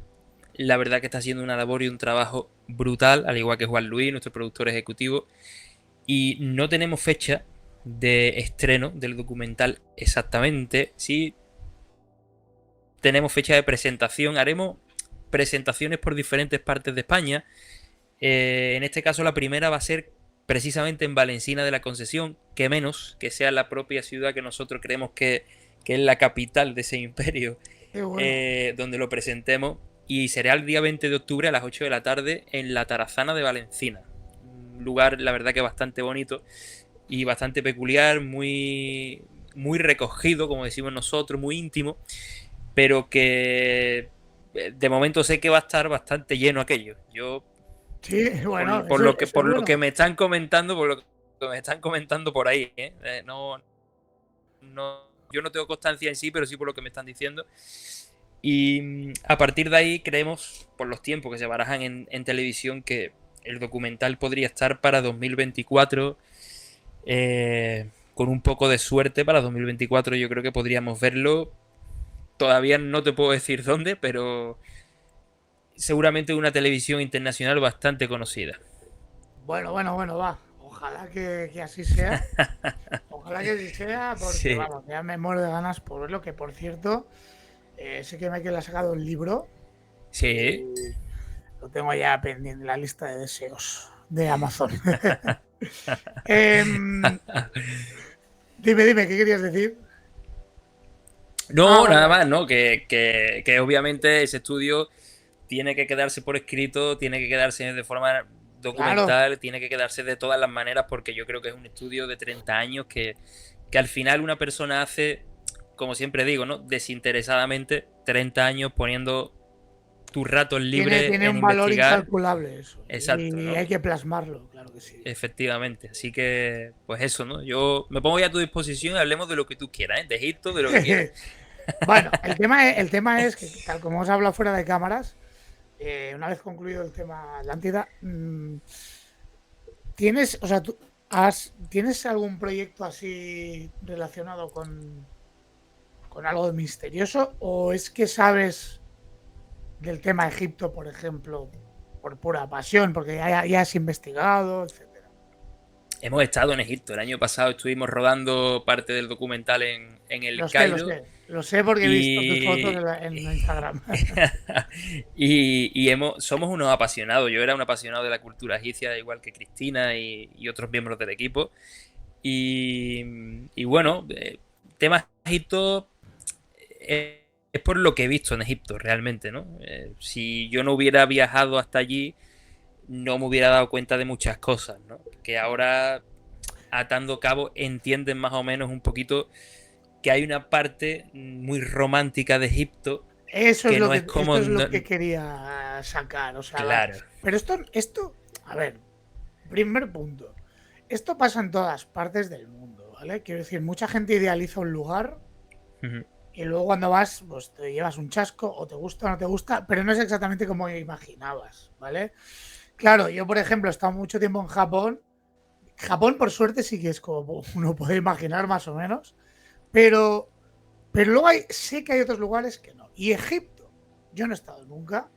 la verdad que está haciendo una labor y un trabajo brutal, al igual que Juan Luis, nuestro productor ejecutivo, y no tenemos fecha de estreno del documental exactamente. Sí tenemos fecha de presentación, haremos presentaciones por diferentes partes de España. En este caso la primera va a ser precisamente en Valencina de la Concesión, que menos que sea la propia ciudad que nosotros creemos que es la capital de ese imperio Qué bueno. donde lo presentemos. Y será el día 20 de octubre a las 8 de la tarde en la Tarazana de Valencina. Un lugar, la verdad, que bastante bonito y bastante peculiar, muy, muy recogido, como decimos nosotros, muy íntimo, pero que de momento sé que va a estar bastante lleno aquello. Yo, Sí, bueno, por eso, lo que, eso es por lo que bueno. me están comentando, por lo que me están comentando por ahí, no, yo no tengo constancia en sí, pero sí por lo que me están diciendo. Y a partir de ahí creemos, por los tiempos que se barajan en televisión, que el documental podría estar para 2024. Con un poco de suerte para 2024 yo creo que podríamos verlo. Todavía no te puedo decir dónde, pero seguramente una televisión internacional bastante conocida. Bueno, va. Ojalá que así sea. Ojalá que así sea, porque Sí, vamos, ya me muero de ganas por verlo. Que por cierto, sé que Michael ha sacado el libro sí. y lo tengo ya pendiente en la lista de deseos de Amazon. Em, dime, ¿qué querías decir? Ah, No, vale, nada vale. más, ¿no? Que obviamente ese estudio tiene que quedarse por escrito, tiene que quedarse de forma Claro, documental, tiene que quedarse de todas las maneras, porque yo creo que es un estudio de 30 años que al final una persona hace, como siempre digo, ¿no? Desinteresadamente, 30 años poniendo tus ratos libres tiene en un valor investigar. incalculable eso. Exacto, Y ¿no? hay que plasmarlo, claro que sí. Efectivamente. Así que, pues eso, ¿no? Yo me pongo ya a tu disposición y hablemos de lo que tú quieras, ¿eh? De Egipto, de lo que quieras. Bueno, el tema es que, tal como hemos hablado fuera de cámaras, una vez concluido el tema Atlántida, ¿tienes, o sea, ¿tienes algún proyecto así relacionado con algo misterioso? ¿O es que sabes del tema Egipto, por ejemplo, por pura pasión, porque ya has investigado, etcétera? Hemos estado en Egipto. El año pasado estuvimos rodando parte del documental en el Lo sé, lo Cairo. sé. Lo sé porque he visto tus fotos Y, en Instagram. somos unos apasionados. Yo era un apasionado de la cultura egipcia, igual que Cristina y otros miembros del equipo. Y bueno, tema Egipto es por lo que he visto en Egipto realmente, ¿no? Si yo no hubiera viajado hasta allí, no me hubiera dado cuenta de muchas cosas, ¿no? Que ahora, atando cabo, entienden más o menos un poquito que hay una parte muy romántica de Egipto Eso es que lo no que, es como... esto es lo que quería sacar. O sea, Claro. pero a ver, primer punto. Esto pasa en todas partes del mundo, ¿vale? Quiero decir, mucha gente idealiza un lugar Ujú. y luego cuando vas, pues te llevas un chasco o te gusta o no te gusta, pero no es exactamente como imaginabas, ¿vale? Claro, yo por ejemplo he estado mucho tiempo en Japón. Japón por suerte sí que es como uno puede imaginar más o menos, pero, pero luego sé que hay otros lugares que no. Y Egipto, yo no he estado nunca,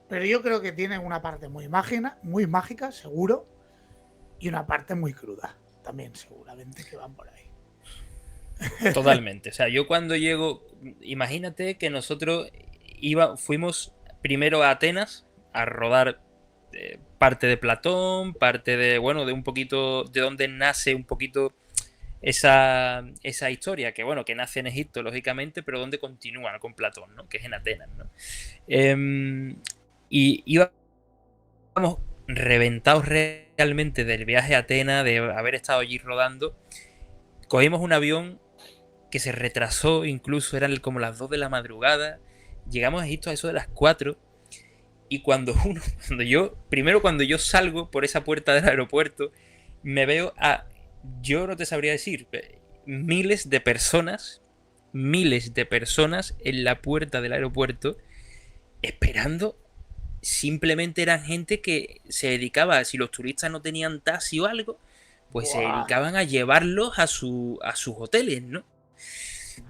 pero yo creo que tiene una parte muy mágica, seguro, y una parte muy cruda, también seguramente que van por ahí. Totalmente. O sea, yo cuando llego, imagínate que nosotros fuimos primero a Atenas a rodar parte de Platón, parte de, bueno, de un poquito, de donde nace un poquito esa historia, que bueno, que nace en Egipto, lógicamente, pero donde continúa con Platón, ¿no? Que es en Atenas, ¿no? Y íbamos reventados realmente del viaje a Atenas, de haber estado allí rodando. Cogimos un avión que se retrasó, incluso eran como las 2 de la madrugada. Llegamos a Egipto a eso de las 4. Y cuando yo salgo por esa puerta del aeropuerto, me veo yo no te sabría decir, miles de personas en la puerta del aeropuerto esperando. Simplemente eran gente que se dedicaba, si los turistas no tenían taxi o algo, pues se Buah, dedicaban a llevarlos a sus hoteles, ¿no?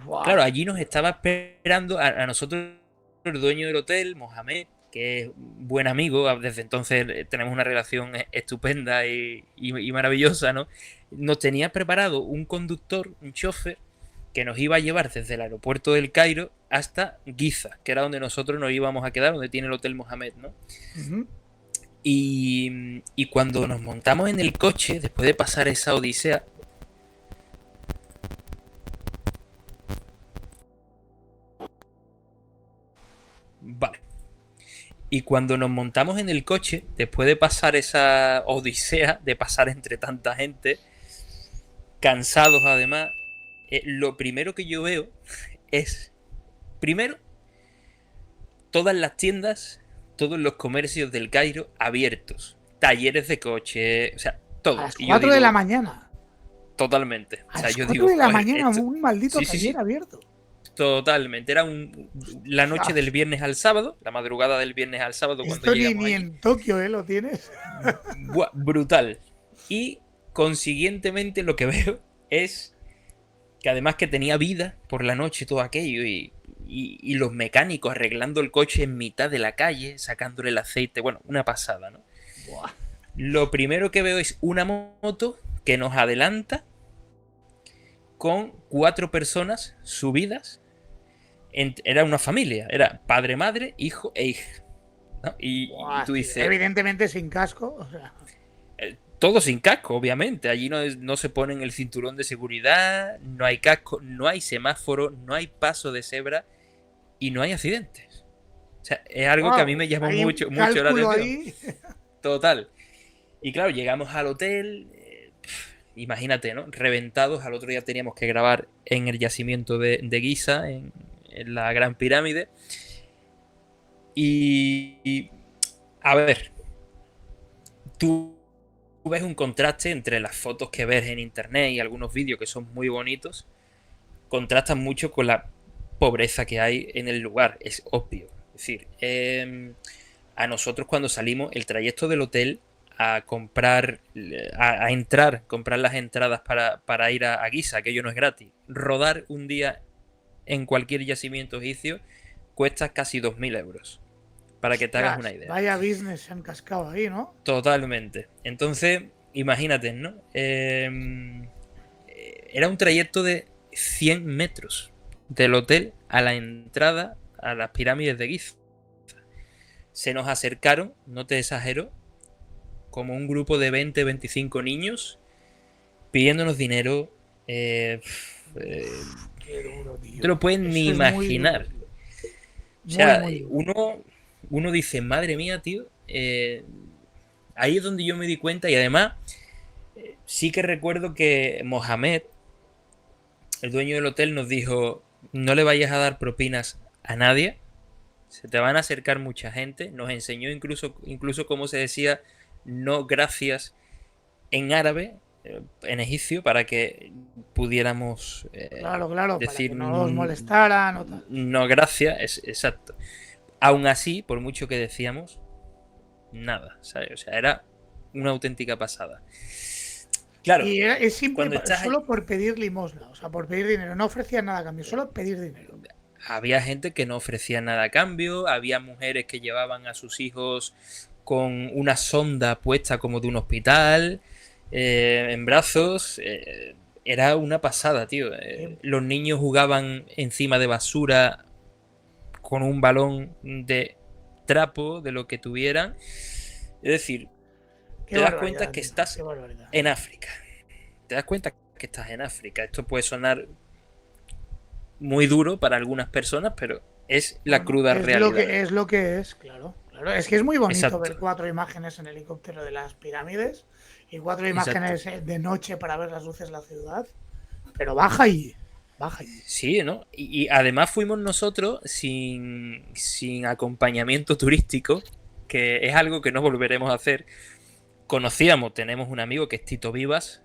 buah. Claro, allí nos estaba esperando a nosotros el dueño del hotel, Mohamed, que es un buen amigo, desde entonces tenemos una relación estupenda y maravillosa, ¿no? Nos tenía preparado un conductor, un chofer, que nos iba a llevar desde el aeropuerto del Cairo hasta Giza, que era donde nosotros nos íbamos a quedar, donde tiene el hotel Mohamed, ¿no? Ujú. Y cuando nos montamos en el coche, después de pasar esa odisea, Y cuando nos montamos en el coche, después de pasar esa odisea, de pasar entre tanta gente, cansados además, lo primero que yo veo es, primero, todas las tiendas, todos los comercios del Cairo abiertos, talleres de coche, o sea, todo. A las Y yo 4 de digo, la mañana. totalmente. O A sea, las yo 4 digo, de la joder, mañana, esto... un maldito Sí, sí, taller sí, abierto. totalmente. Era la noche del Ostras, viernes al sábado, la madrugada del viernes al sábado cuando esto llegamos ni allí. en Tokio, ¿lo tienes? Buah, brutal. Y consiguientemente lo que veo es que además que tenía vida por la noche todo aquello y los mecánicos arreglando el coche en mitad de la calle, sacándole el aceite, bueno, una pasada, ¿no? Buah. Lo primero que veo es una moto que nos adelanta con 4 personas subidas. Era una familia, era padre, madre, hijo e hija, ¿no? Y Buah, tú tío, dices, evidentemente sin casco. O sea, todo sin casco, obviamente. Allí no se ponen el cinturón de seguridad, no hay casco, no hay semáforo, no hay paso de cebra y no hay accidentes. O sea, es algo que a mí wow, me llamó hay un mucho la cálculo atención. ahí. Total. Y claro, llegamos al hotel, imagínate, ¿no? Reventados. Al otro día teníamos que grabar en el yacimiento de Giza, en la Gran Pirámide. Y a ver, tú ves un contraste entre las fotos que ves en internet y algunos vídeos que son muy bonitos, contrastan mucho con la pobreza que hay en el lugar, es obvio. Es decir, a nosotros cuando salimos, el trayecto del hotel a comprar, a entrar, comprar las entradas para ir a Giza, aquello no es gratis. Rodar un día en cualquier yacimiento egipcio cuesta casi 2.000 euros. Para que te hagas una idea. Vaya business se han cascado ahí, ¿no? Totalmente. Entonces, imagínate, ¿no? Era un trayecto de 100 metros del hotel a la entrada a las pirámides de Giza. Se nos acercaron, no te exagero, como un grupo de 20-25 niños pidiéndonos dinero. Qué duro, tío. No te lo puedes ni Eso es imaginar. muy, O sea, muy duro. uno dice, madre mía, tío. Ahí es donde yo me di cuenta y además sí que recuerdo que Mohamed, el dueño del hotel, nos dijo, no le vayas a dar propinas a nadie, se te van a acercar mucha gente. Nos enseñó incluso cómo se decía no gracias en árabe, en egipcio, para que pudiéramos Claro, para decir que no los molestaran o tal. no gracias, exacto. Aún así, por mucho que decíamos, nada, ¿sabes? O sea, era una auténtica pasada. Claro, Y es simple, cuando estás solo por pedir limosna, o sea, por pedir dinero. No ofrecían nada a cambio, solo pedir dinero. había gente que no ofrecía nada a cambio, había mujeres que llevaban a sus hijos con una sonda puesta como de un hospital, en brazos. Era una pasada, tío. Los niños jugaban encima de basura con un balón de trapo, de lo que tuvieran. Es decir, Qué te das barbaridad, cuenta que tío, estás qué barbaridad. en África. Te das cuenta que estás en África. Esto puede sonar muy duro para algunas personas, pero es la Bueno, cruda realidad. Es lo que es, claro. Claro, es que es muy bonito Exacto. ver 4 imágenes en helicóptero de las pirámides y 4 Exacto. imágenes de noche para ver las luces de la ciudad. Pero baja y Sí, ¿no? Y además fuimos nosotros sin acompañamiento turístico, que es algo que no volveremos a hacer. Tenemos un amigo que es Tito Vivas,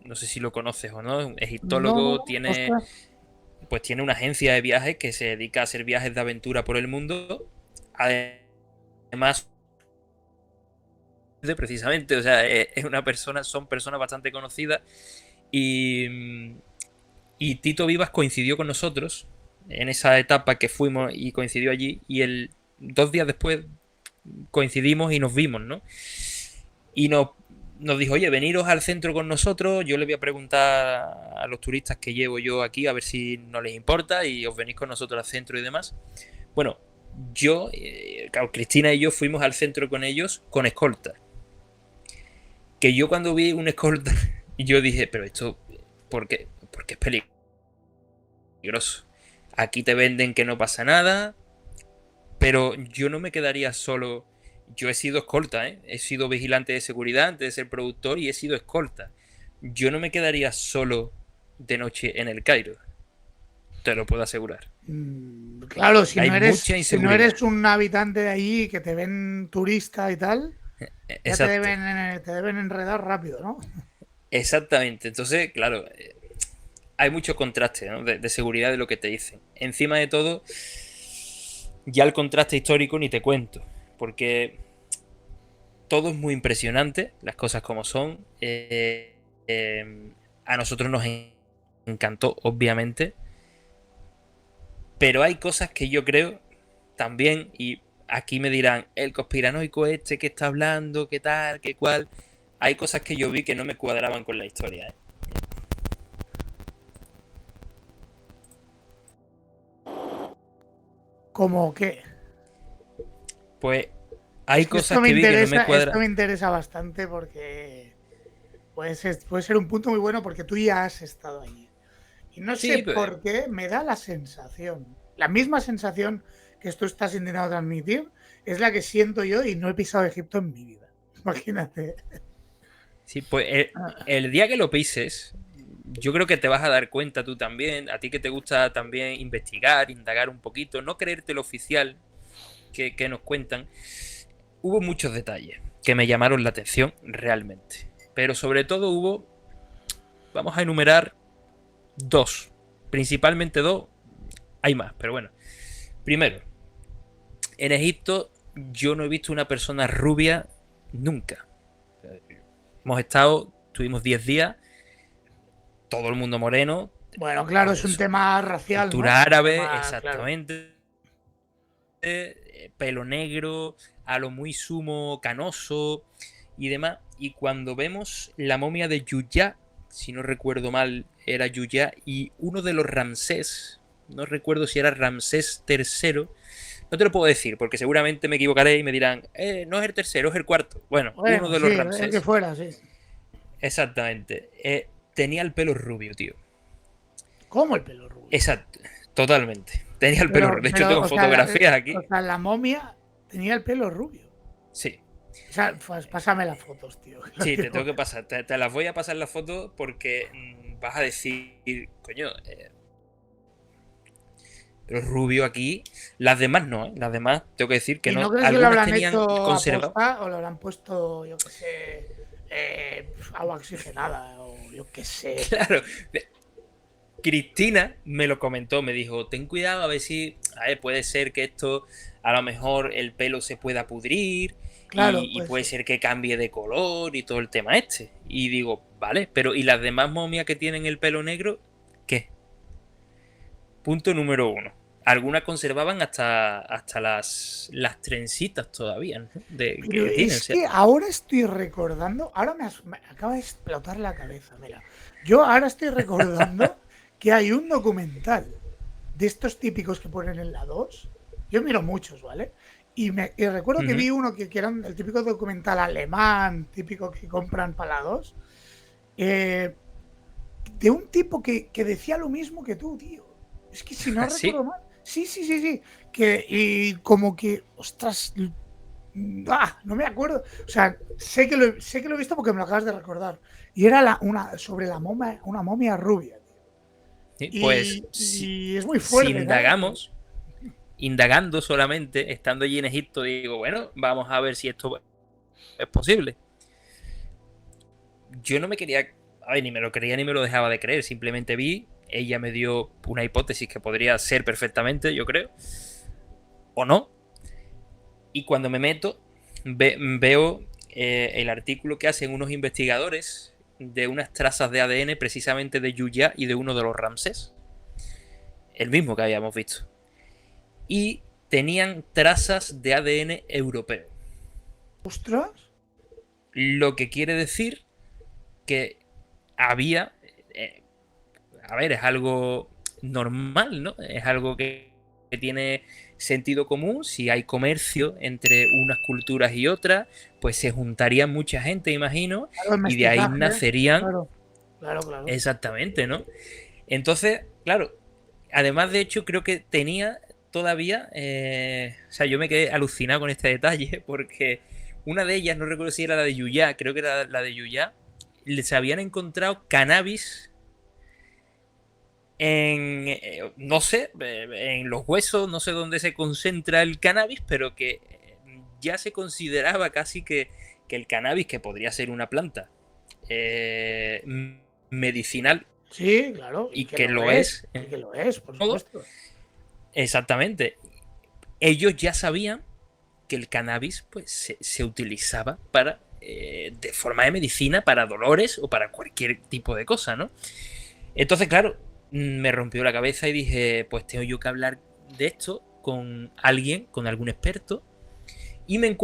no sé si lo conoces o no, es un egiptólogo, no, tiene una agencia de viajes que se dedica a hacer viajes de aventura por el mundo. Además, precisamente, o sea, son personas bastante conocidas y Tito Vivas coincidió con nosotros en esa etapa que fuimos y coincidió allí y 2 días después coincidimos y nos vimos, ¿no? Y nos dijo, oye, veniros al centro con nosotros, yo le voy a preguntar a los turistas que llevo yo aquí a ver si no les importa y os venís con nosotros al centro y demás. Bueno, Cristina y yo fuimos al centro con ellos con escolta. Que yo cuando vi un escolta, yo dije, pero esto, ¿por qué? Porque es peligroso. Aquí te venden que no pasa nada, Pero yo no me quedaría solo. Yo he sido escolta, ¿eh? He sido vigilante de seguridad antes de ser productor y he sido escolta. Yo no me quedaría solo de noche en el Cairo. Te lo puedo asegurar. Claro, si Hay no eres, mucha si no inseguridad. eres un habitante de allí que te ven turista y tal, ya Exacto. te deben enredar rápido, ¿no? Exactamente. Entonces, claro, hay mucho contraste, ¿no? de seguridad de lo que te dicen. Encima de todo, ya el contraste histórico ni te cuento. Porque todo es muy impresionante, las cosas como son. A nosotros nos encantó, obviamente. Pero hay cosas que yo creo también, y aquí me dirán, el conspiranoico este que está hablando, qué tal, qué cual. Hay cosas que yo vi que no me cuadraban con la historia, ¿eh? Como que. Pues hay Es que cosas que vi que no me esto cuadran. me interesa bastante porque puede ser un punto muy bueno porque tú ya has estado allí. Y no sé Sí, pues, por qué me da la sensación, la misma sensación que tú estás intentando transmitir, es la que siento yo y no he pisado Egipto en mi vida. Imagínate. sí, pues el día que lo pises, yo creo que te vas a dar cuenta tú también, a ti que te gusta también investigar, indagar un poquito, no creerte lo oficial que nos cuentan. Hubo muchos detalles que me llamaron la atención realmente. Pero sobre todo hubo, vamos a enumerar dos, principalmente dos, hay más, pero bueno. Primero, en Egipto yo no he visto una persona rubia nunca. Hemos estado, tuvimos 10 días, todo el mundo moreno, Bueno, claro, es un tema racial, ¿no? cultura Es un árabe, tema, claro. exactamente, pelo negro, a lo muy sumo, canoso y demás. Y cuando vemos la momia de Yuya, si no recuerdo mal, era Yuya, y uno de los Ramsés, no recuerdo si era Ramsés III, no te lo puedo decir, porque seguramente me equivocaré y me dirán, no es el tercero, es el cuarto. Bueno, uno Bueno, de sí, los el que Ramsés, fuera, sí. exactamente, tenía el pelo rubio, tío. ¿Cómo el pelo rubio? Exacto, totalmente. Tenía el pelo rubio. De hecho, tengo O sea, fotografías aquí. o sea, la momia tenía el pelo rubio. Sí, O sea, pues pásame las fotos, tío. que lo sí, te quiero tengo que ver. pasar. Te las voy a pasar las fotos porque vas a decir, coño, pero rubio aquí. Las demás no, ¿eh? Las demás, tengo que decir que ¿Y no no. crees que lo Algunas habrán tenían hecho a conservado. posta o lo habrán puesto, yo qué sé, agua oxigenada o yo qué sé? Claro. Cristina me lo comentó, me dijo, ten cuidado a ver si, a ver, puede ser que esto, a lo mejor el pelo se pueda pudrir Claro, y pues puede ser que cambie de color y todo el tema este. Y digo, vale, pero ¿y las demás momias que tienen el pelo negro? ¿Qué? Punto número uno. Algunas conservaban hasta las trencitas todavía, ¿no? pero Que tienen. O es sea, que ahora estoy recordando, ahora me acaba de explotar la cabeza, mira. Yo ahora estoy recordando que hay un documental de estos típicos que ponen en la 2. Yo miro muchos, ¿vale? Y recuerdo que ujú. vi uno que era el típico documental alemán, típico que compran para la 2, eh, de un tipo que decía lo mismo que tú, tío. Es que si no recuerdo Sí, mal. Sí, sí, sí, sí. Y como que, ostras, no me acuerdo. O sea, sé que lo he visto porque me lo acabas de recordar. Y era sobre una momia rubia, tío. sí, pues Y es muy si fuerte, ¿sabes? indagando solamente, estando allí en Egipto, digo, bueno, vamos a ver si esto es posible. Yo no me quería, a ver, ni me lo creía ni me lo dejaba de creer, simplemente vi, ella me dio una hipótesis que podría ser perfectamente, yo creo, o no, y cuando me meto, veo el artículo que hacen unos investigadores de unas trazas de ADN precisamente de Yuya y de uno de los Ramsés, el mismo que habíamos visto, y tenían trazas de ADN europeo, Ostras. lo que quiere decir que había, a ver, es algo normal, ¿no? Es algo que tiene sentido común. Si hay comercio entre unas culturas y otras, pues se juntaría mucha gente, imagino, Claro, el y de ahí mestizaje. nacerían Claro, claro, claro. exactamente, ¿no? Entonces, claro, además de hecho creo que tenía todavía, o sea, yo me quedé alucinado con este detalle porque una de ellas, no recuerdo si era la de Yuya, creo que era la de Yuya, se habían encontrado cannabis en, no sé, en los huesos, no sé dónde se concentra el cannabis, pero que ya se consideraba casi que el cannabis, que podría ser una planta medicinal, Sí, claro. y que lo es. Y que lo es, por Todo. supuesto. Exactamente. Ellos ya sabían que el cannabis pues, se utilizaba para de forma de medicina para dolores o para cualquier tipo de cosa, ¿no? Entonces, claro, me rompió la cabeza y dije, pues tengo yo que hablar de esto con alguien, con algún experto, y me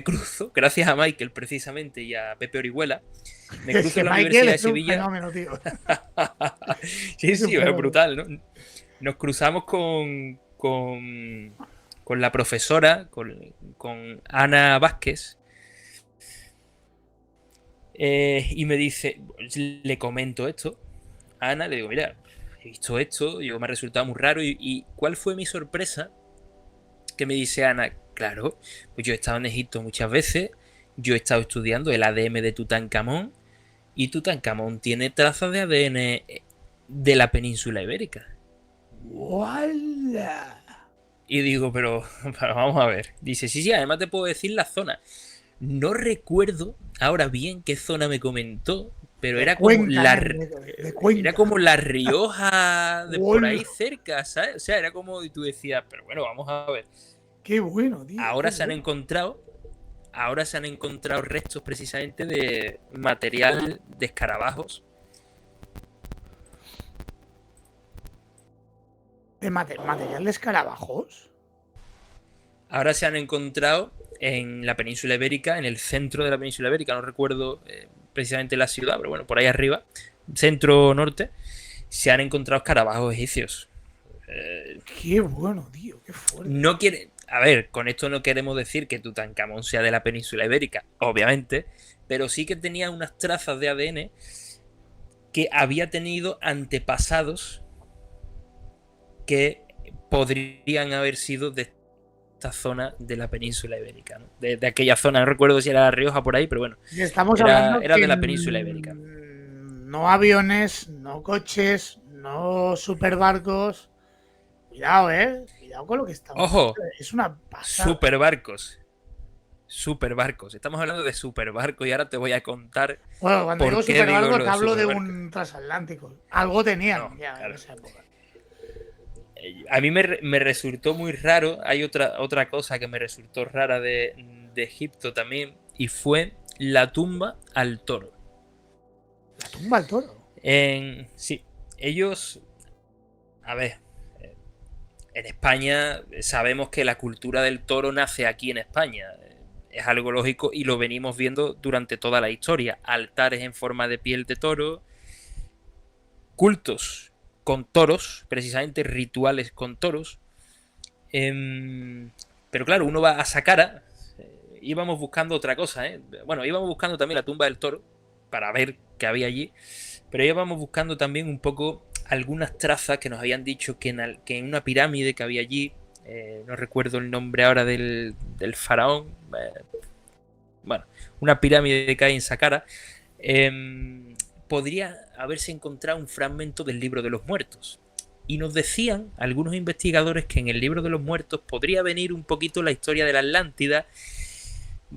cruzo, gracias a Michael precisamente y a Pepe Orihuela, me Es cruzo que en la Michael Universidad de es un Sevilla. fenómeno, tío. Sí, Es un sí, es fenómeno. brutal, ¿no? Nos cruzamos con la profesora, con Ana Vázquez, y me dice, le comento esto a Ana, le digo, mira, he visto esto, yo me ha resultado muy raro, y ¿cuál fue mi sorpresa? Que me dice Ana, claro, pues yo he estado en Egipto muchas veces, yo he estado estudiando el ADN de Tutankamón, y Tutankamón tiene trazas de ADN de la península ibérica. ¡Wala! Y digo, pero vamos a ver. Dice, sí, además te puedo decir la zona. No recuerdo ahora bien qué zona me comentó, pero De era como Cuenca, de Cuenca. era como la Rioja de por ahí ¡Wala! cerca, ¿sabes? O sea, era como, y tú decías, pero bueno, vamos a ver. ¡Qué bueno, tío! Ahora qué se han bueno. encontrado restos precisamente de material de escarabajos. ¿De material de escarabajos? Ahora se han encontrado en la península ibérica, en el centro de la península ibérica, no recuerdo precisamente la ciudad, pero bueno, por ahí arriba, centro-norte, se han encontrado escarabajos egipcios. ¡Qué bueno, tío! ¡Qué fuerte! No quiere. A ver, con esto no queremos decir que Tutankamón sea de la península ibérica, obviamente, pero sí que tenía unas trazas de ADN que había tenido antepasados que podrían haber sido de esta zona de la península ibérica, ¿no? De aquella zona, no recuerdo si era La Rioja por ahí, pero bueno, Y estamos era hablando de que la península ibérica. no aviones, no coches, no superbarcos. Cuidado, cuidado con lo que estamos. Ojo, Es una pasada. superbarcos. Estamos hablando de superbarcos y ahora te voy a contar Bueno, cuando digo por qué digo superbarcos lo te de hablo de superbarcos. un transatlántico. Algo tenían No, ya claro. en esa época. A mí me resultó muy raro. Hay otra cosa que me resultó rara de Egipto también, y fue la tumba al toro. La tumba al toro. Sí, ellos, a ver, en España sabemos que la cultura del toro nace aquí en España. Es algo lógico y lo venimos viendo durante toda la historia. Altares en forma de piel de toro, cultos con toros, precisamente rituales con toros. Pero claro, uno va a Saqqara, íbamos buscando otra cosa, ¿eh? Bueno, íbamos buscando también la tumba del toro para ver qué había allí, pero íbamos buscando también un poco algunas trazas que nos habían dicho que en una pirámide que había allí, no recuerdo el nombre ahora del faraón, bueno, una pirámide que hay en Saqqara, podría haberse encontrado un fragmento del libro de los muertos. Y nos decían algunos investigadores que en el libro de los muertos podría venir un poquito la historia de la Atlántida,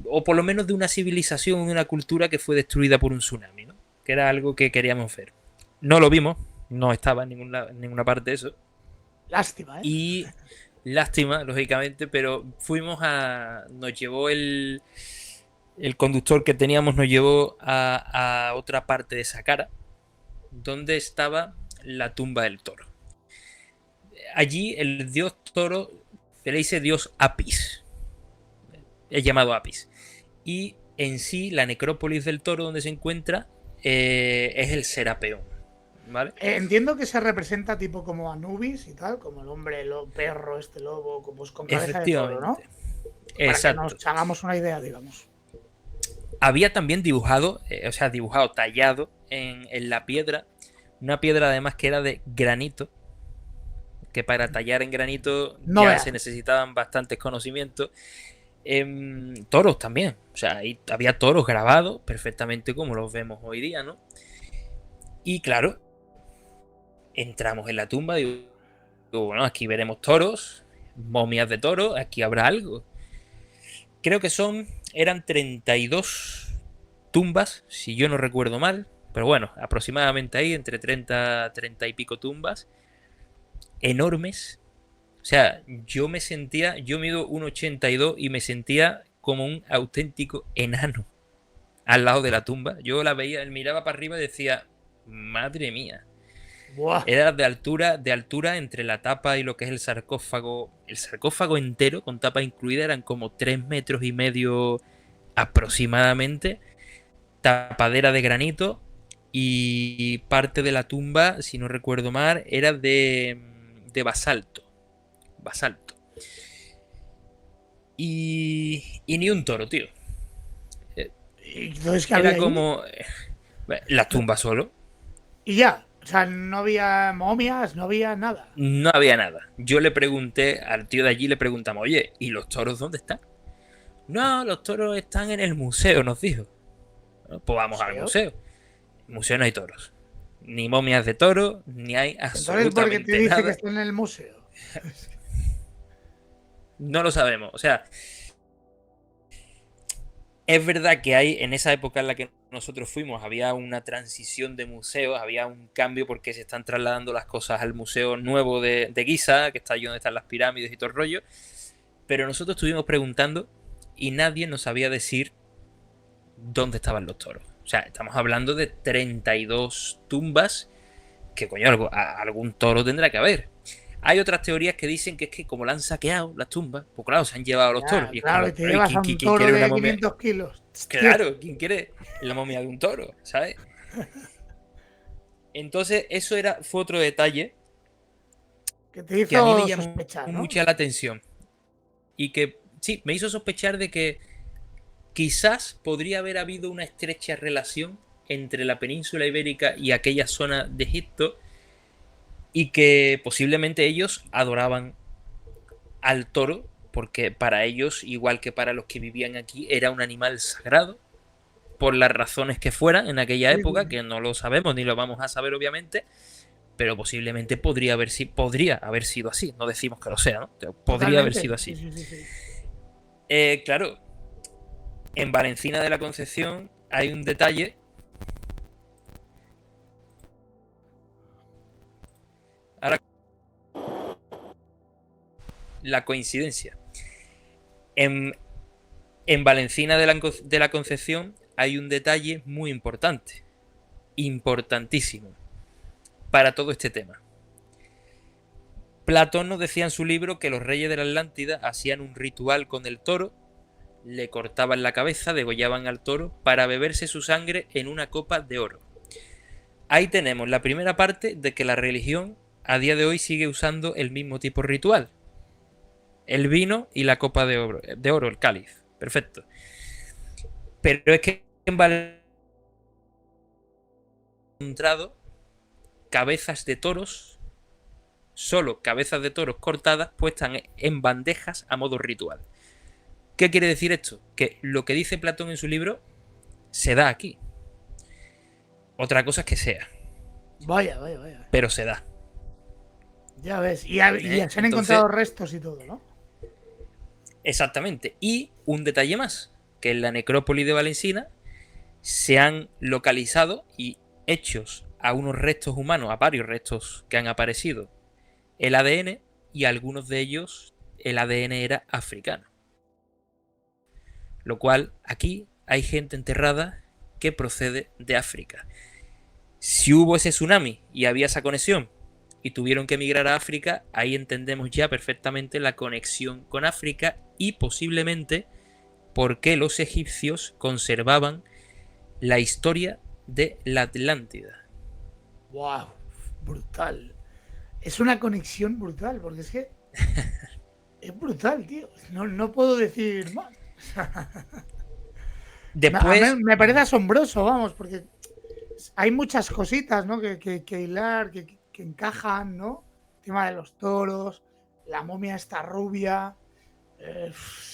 o por lo menos de una civilización, una cultura que fue destruida por un tsunami, ¿no? Que era algo que queríamos ver. No lo vimos, no estaba en ninguna parte de eso. Lástima, Y lástima, lógicamente, pero nos llevó el conductor que teníamos, nos llevó a otra parte de Saqqara, donde estaba la tumba del toro. Allí el dios toro se le dice dios Apis, es llamado Apis, y en sí la necrópolis del toro donde se encuentra es el Serapeón, ¿vale? Entiendo que se representa tipo como Anubis y tal, como el hombre, el perro, este lobo, como con cabeza de toro, ¿no? Para Exacto. que nos hagamos una idea, digamos. Había también dibujado, tallado en la piedra, una piedra además que era de granito, que para tallar en granito No ya veas. se necesitaban bastantes conocimientos. Toros también, o sea, había toros grabados perfectamente como los vemos hoy día, ¿no? Y claro, entramos en la tumba y digo, bueno, aquí veremos toros, momias de toros, aquí habrá algo. Creo que eran 32 tumbas, si yo no recuerdo mal, pero bueno, aproximadamente ahí, entre 30 y pico tumbas, enormes. O sea, yo mido 1,82 y me sentía como un auténtico enano al lado de la tumba. Yo la veía, él miraba para arriba y decía, madre mía. Buah. Era de altura entre la tapa y lo que es el sarcófago. El sarcófago entero, con tapa incluida, eran como 3,5 metros aproximadamente. Tapadera de granito. Y parte de la tumba, si no recuerdo mal, era de basalto. Basalto. Y ni un toro, tío. Y entonces, ¿qué había Era ahí? como la tumba solo. Y ya. O sea, no había momias, no había nada. No había nada. Yo le pregunté al tío de allí, le preguntamos, oye, ¿y los toros dónde están? No, los toros están en el museo, nos dijo. Bueno, pues vamos al museo. En el museo no hay toros. Ni momias de toro, ni hay Entonces, ¿por qué te absolutamente dice que nada. está en el museo? No lo sabemos. O sea, es verdad que hay, en esa época en la que nosotros fuimos, había una transición de museos, había un cambio porque se están trasladando las cosas al museo nuevo de Giza, que está allí donde están las pirámides y todo el rollo. Pero nosotros estuvimos preguntando y nadie nos sabía decir dónde estaban los toros. O sea, estamos hablando de 32 tumbas, que coño, algún toro tendrá que haber. Hay otras teorías que dicen que es que como la han saqueado las tumbas, pues claro, se han llevado los toros. Y es Claro, como, y te llevas a un ¿quién toro quiere una de momia? 500 kilos. Claro, ¿quién quiere la momia de un toro? ¿Sabes? Entonces, fue otro detalle Que te que a mí me hizo llamó sospechar, ¿no? mucha la atención. Y que, sí, me hizo sospechar de que quizás podría haber habido una estrecha relación entre la península ibérica y aquella zona de Egipto, y que posiblemente ellos adoraban al toro, porque para ellos, igual que para los que vivían aquí, era un animal sagrado, por las razones que fueran en aquella época, que no lo sabemos ni lo vamos a saber obviamente, pero posiblemente podría haber sido así. No decimos que lo sea, ¿no? Podría haber Totalmente. sido así. Sí. Claro, en Valencina de la Concepción hay un detalle. Ahora, la coincidencia. En Valencina de la Concepción hay un detalle muy importante, importantísimo, para todo este tema. Platón nos decía en su libro que los reyes de la Atlántida hacían un ritual con el toro, le cortaban la cabeza, degollaban al toro para beberse su sangre en una copa de oro. Ahí tenemos la primera parte de que la religión a día de hoy sigue usando el mismo tipo de ritual. El vino y la copa de oro, el cáliz. Perfecto. Pero es que en Valencia he encontrado cabezas de toros, solo cabezas de toros cortadas, puestas en bandejas a modo ritual. ¿Qué quiere decir esto? Que lo que dice Platón en su libro se da aquí. Otra cosa es que sea. Vaya. Pero se da. Ya ves. Y se han Entonces, encontrado restos y todo, ¿no? Exactamente. Y un detalle más, que en la necrópolis de Valencina se han localizado y hechos a unos restos humanos, a varios restos que han aparecido, el ADN, y algunos de ellos el ADN era africano. Lo cual, aquí hay gente enterrada que procede de África. Si hubo ese tsunami y había esa conexión y tuvieron que emigrar a África, ahí entendemos ya perfectamente la conexión con África y posiblemente por qué los egipcios conservaban la historia de la Atlántida. ¡Wow! Brutal. Es una conexión brutal, porque es que es brutal, tío. No puedo decir más. Después, Me parece asombroso, vamos, porque hay muchas cositas, ¿no? Que hilar, que encajan, ¿no? tema de los toros, la momia esta rubia,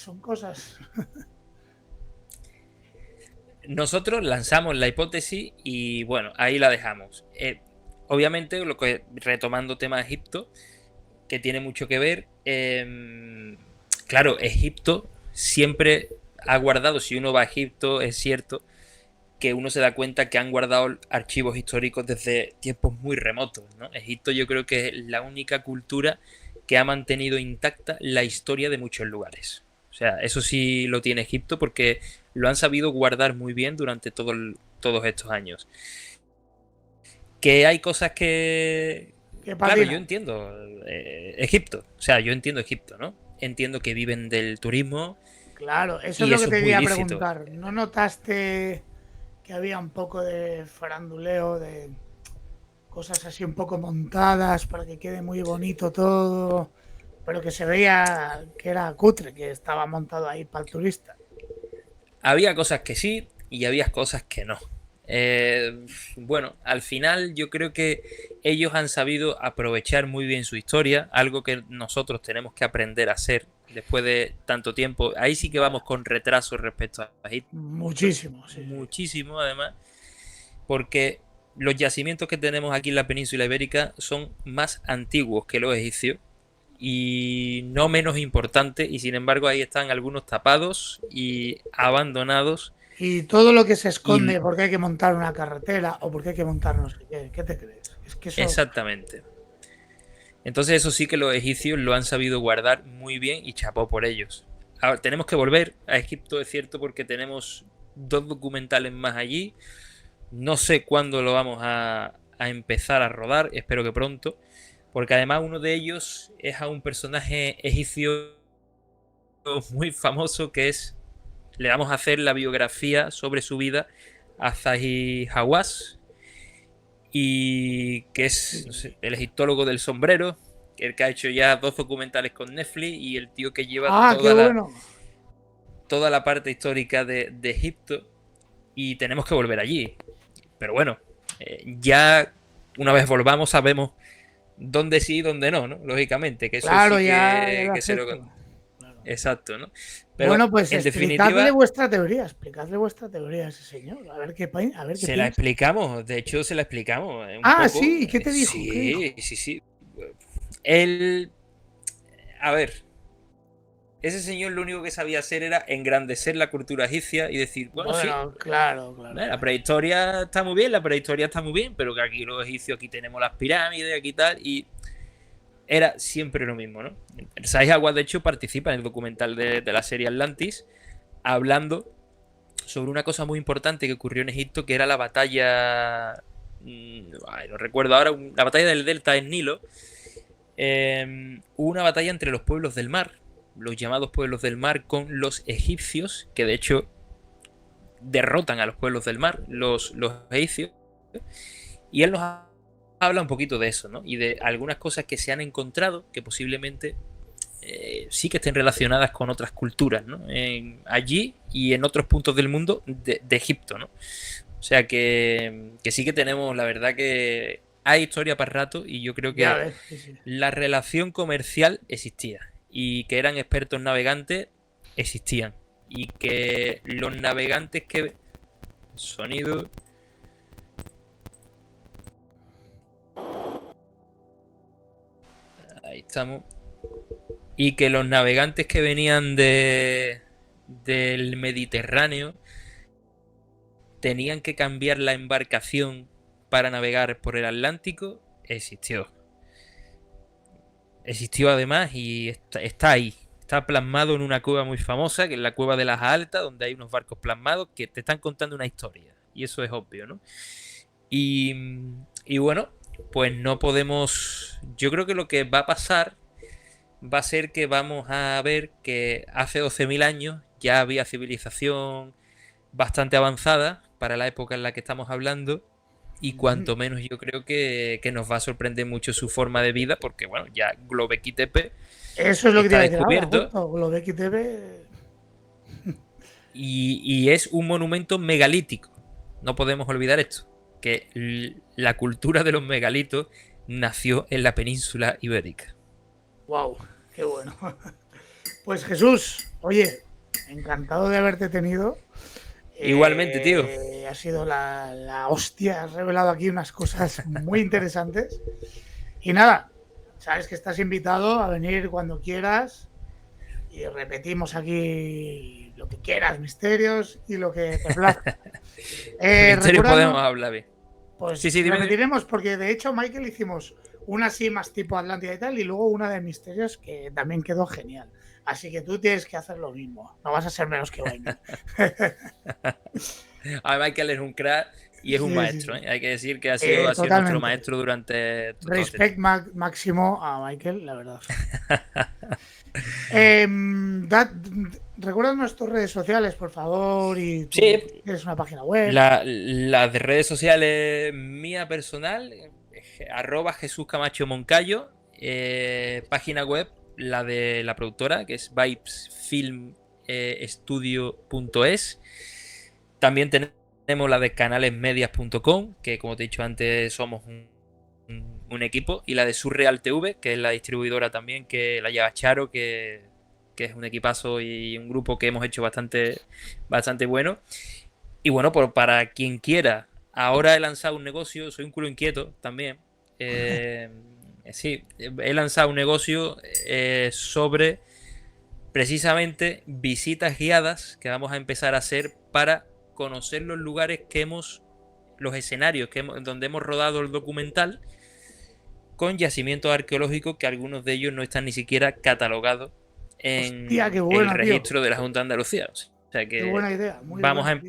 son cosas. Nosotros lanzamos la hipótesis y bueno, ahí la dejamos. Obviamente, retomando tema de Egipto, que tiene mucho que ver, claro, Egipto siempre ha guardado, si uno va a Egipto, es cierto que uno se da cuenta que han guardado archivos históricos desde tiempos muy remotos, ¿no? Egipto yo creo que es la única cultura que ha mantenido intacta la historia de muchos lugares. O sea, eso sí lo tiene Egipto porque lo han sabido guardar muy bien durante todos estos años. Que hay cosas que... Claro, yo entiendo Egipto. O sea, yo entiendo Egipto, ¿no? Entiendo que viven del turismo. Claro, eso es lo que te quería preguntar. ¿No notaste que había un poco de faranduleo, de cosas así un poco montadas para que quede muy bonito todo, pero que se veía que era cutre, que estaba montado ahí para el turista? Había cosas que sí y había cosas que no. Bueno, al final yo creo que ellos han sabido aprovechar muy bien su historia, algo que nosotros tenemos que aprender a hacer después de tanto tiempo. Ahí sí que vamos con retraso respecto a Egipto. Muchísimo, sí. Muchísimo, además, porque los yacimientos que tenemos aquí en la península ibérica son más antiguos que los egipcios y no menos importantes, y sin embargo ahí están algunos tapados y abandonados. Y todo lo que se esconde porque hay que montar una carretera o porque hay que montar no sé qué. ¿Qué te crees? Es que eso... Exactamente. Entonces eso sí que los egipcios lo han sabido guardar muy bien y chapó por ellos. Ahora, tenemos que volver a Egipto, es cierto, porque tenemos 2 documentales más allí. No sé cuándo lo vamos a empezar a rodar, espero que pronto. Porque además uno de ellos es a un personaje egipcio muy famoso que es... Le vamos a hacer la biografía sobre su vida a Zahi Hawass, y que es, no sé, el egiptólogo del sombrero, el que ha hecho ya 2 documentales con Netflix y el tío que lleva toda la parte histórica de Egipto, y tenemos que volver allí. Pero bueno, ya una vez volvamos sabemos dónde sí y dónde no, ¿no? Lógicamente, que eso claro, sí ya que se lo... claro. Exacto, ¿no? Pero bueno, pues en explicadle vuestra teoría, a ese señor, a ver qué se la explicamos, de hecho se la explicamos. Poco. Sí, ¿qué te dijo? Sí, ¿Qué dijo? sí. Él, a ver, ese señor lo único que sabía hacer era engrandecer la cultura egipcia y decir, bueno sí, claro. La prehistoria está muy bien, pero que aquí los egipcios, aquí tenemos las pirámides, aquí tal, y era siempre lo mismo, ¿no? Zahi Hawass, de hecho, participa en el documental de la serie Atlantis, hablando sobre una cosa muy importante que ocurrió en Egipto, que era la batalla... no recuerdo ahora, la batalla del delta del Nilo. Hubo una batalla entre los pueblos del mar, los llamados pueblos del mar, con los egipcios, que de hecho derrotan a los pueblos del mar, los egipcios, y él nos habla un poquito de eso, ¿no? Y de algunas cosas que se han encontrado que posiblemente sí que estén relacionadas con otras culturas, ¿no? Allí y en otros puntos del mundo de Egipto, ¿no? O sea que sí que tenemos, la verdad que hay historia para rato, y yo creo que la relación comercial existía, y que eran expertos navegantes existían, y que los navegantes que... Sonido... Ahí estamos. Y que los navegantes que venían del Mediterráneo tenían que cambiar la embarcación para navegar por el Atlántico, existió. Existió además y está ahí. Está plasmado en una cueva muy famosa, que es la Cueva de las Altas, donde hay unos barcos plasmados que te están contando una historia. Y eso es obvio, ¿no? Y bueno, pues no podemos... Yo creo que lo que va a pasar va a ser que vamos a ver que hace 12.000 años ya había civilización bastante avanzada para la época en la que estamos hablando, y cuanto menos yo creo que nos va a sorprender mucho su forma de vida, porque bueno, ya Göbekli Tepe eso es lo que está te descubierto, Göbekli Tepe, y es un monumento megalítico. No podemos olvidar esto, que la cultura de los megalitos nació en la península ibérica. Wow, qué bueno. Pues Jesús, oye, encantado de haberte tenido. Igualmente, tío. Ha sido la hostia, has revelado aquí unas cosas muy interesantes. Y nada, sabes que estás invitado a venir cuando quieras y repetimos aquí lo que quieras, misterios y lo que te plazca. Misterio podemos hablar bien. Pues Sí, dime. repetiremos porque de hecho Michael hicimos una así más tipo Atlántida y tal y luego una de misterios que también quedó genial. Así que tú tienes que hacer lo mismo. No vas a ser menos que Wayne. Michael es un crack y es un maestro. Sí. Hay que decir que ha sido nuestro maestro durante todo Respect máximo a Michael, la verdad. Recuerda nuestras redes sociales, por favor. Y tienes una página web. Las redes sociales mía personal, @Jesús Camacho Moncayo. Página web, la de la productora, que es vibesfilmstudio.es. También tenemos la de canalesmedias.com, que como te he dicho antes somos un equipo, y la de Surreal TV, que es la distribuidora también, que la lleva Charo, que es un equipazo y un grupo que hemos hecho bastante bueno. Y bueno, para quien quiera, ahora he lanzado un negocio, soy un culo inquieto también. Sí, he lanzado un negocio sobre precisamente visitas guiadas que vamos a empezar a hacer para conocer los lugares los escenarios donde hemos rodado el documental, con yacimientos arqueológicos que algunos de ellos no están ni siquiera catalogados en el registro de la Junta de Andalucía. O sea que qué buena idea. Vamos a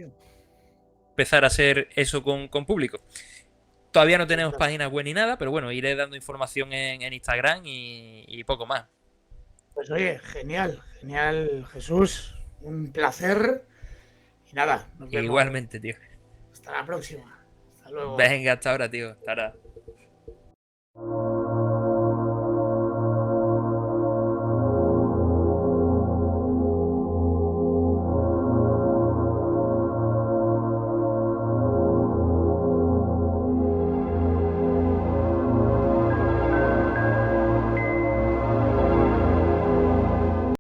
empezar a hacer eso con público. Todavía no tenemos páginas web ni nada, pero bueno, iré dando información en Instagram y poco más. Pues oye, genial, Jesús. Un placer. Y nada, nos vemos. Igualmente, tío. Hasta la próxima. Hasta luego. Venga, hasta ahora, tío. Hasta ahora.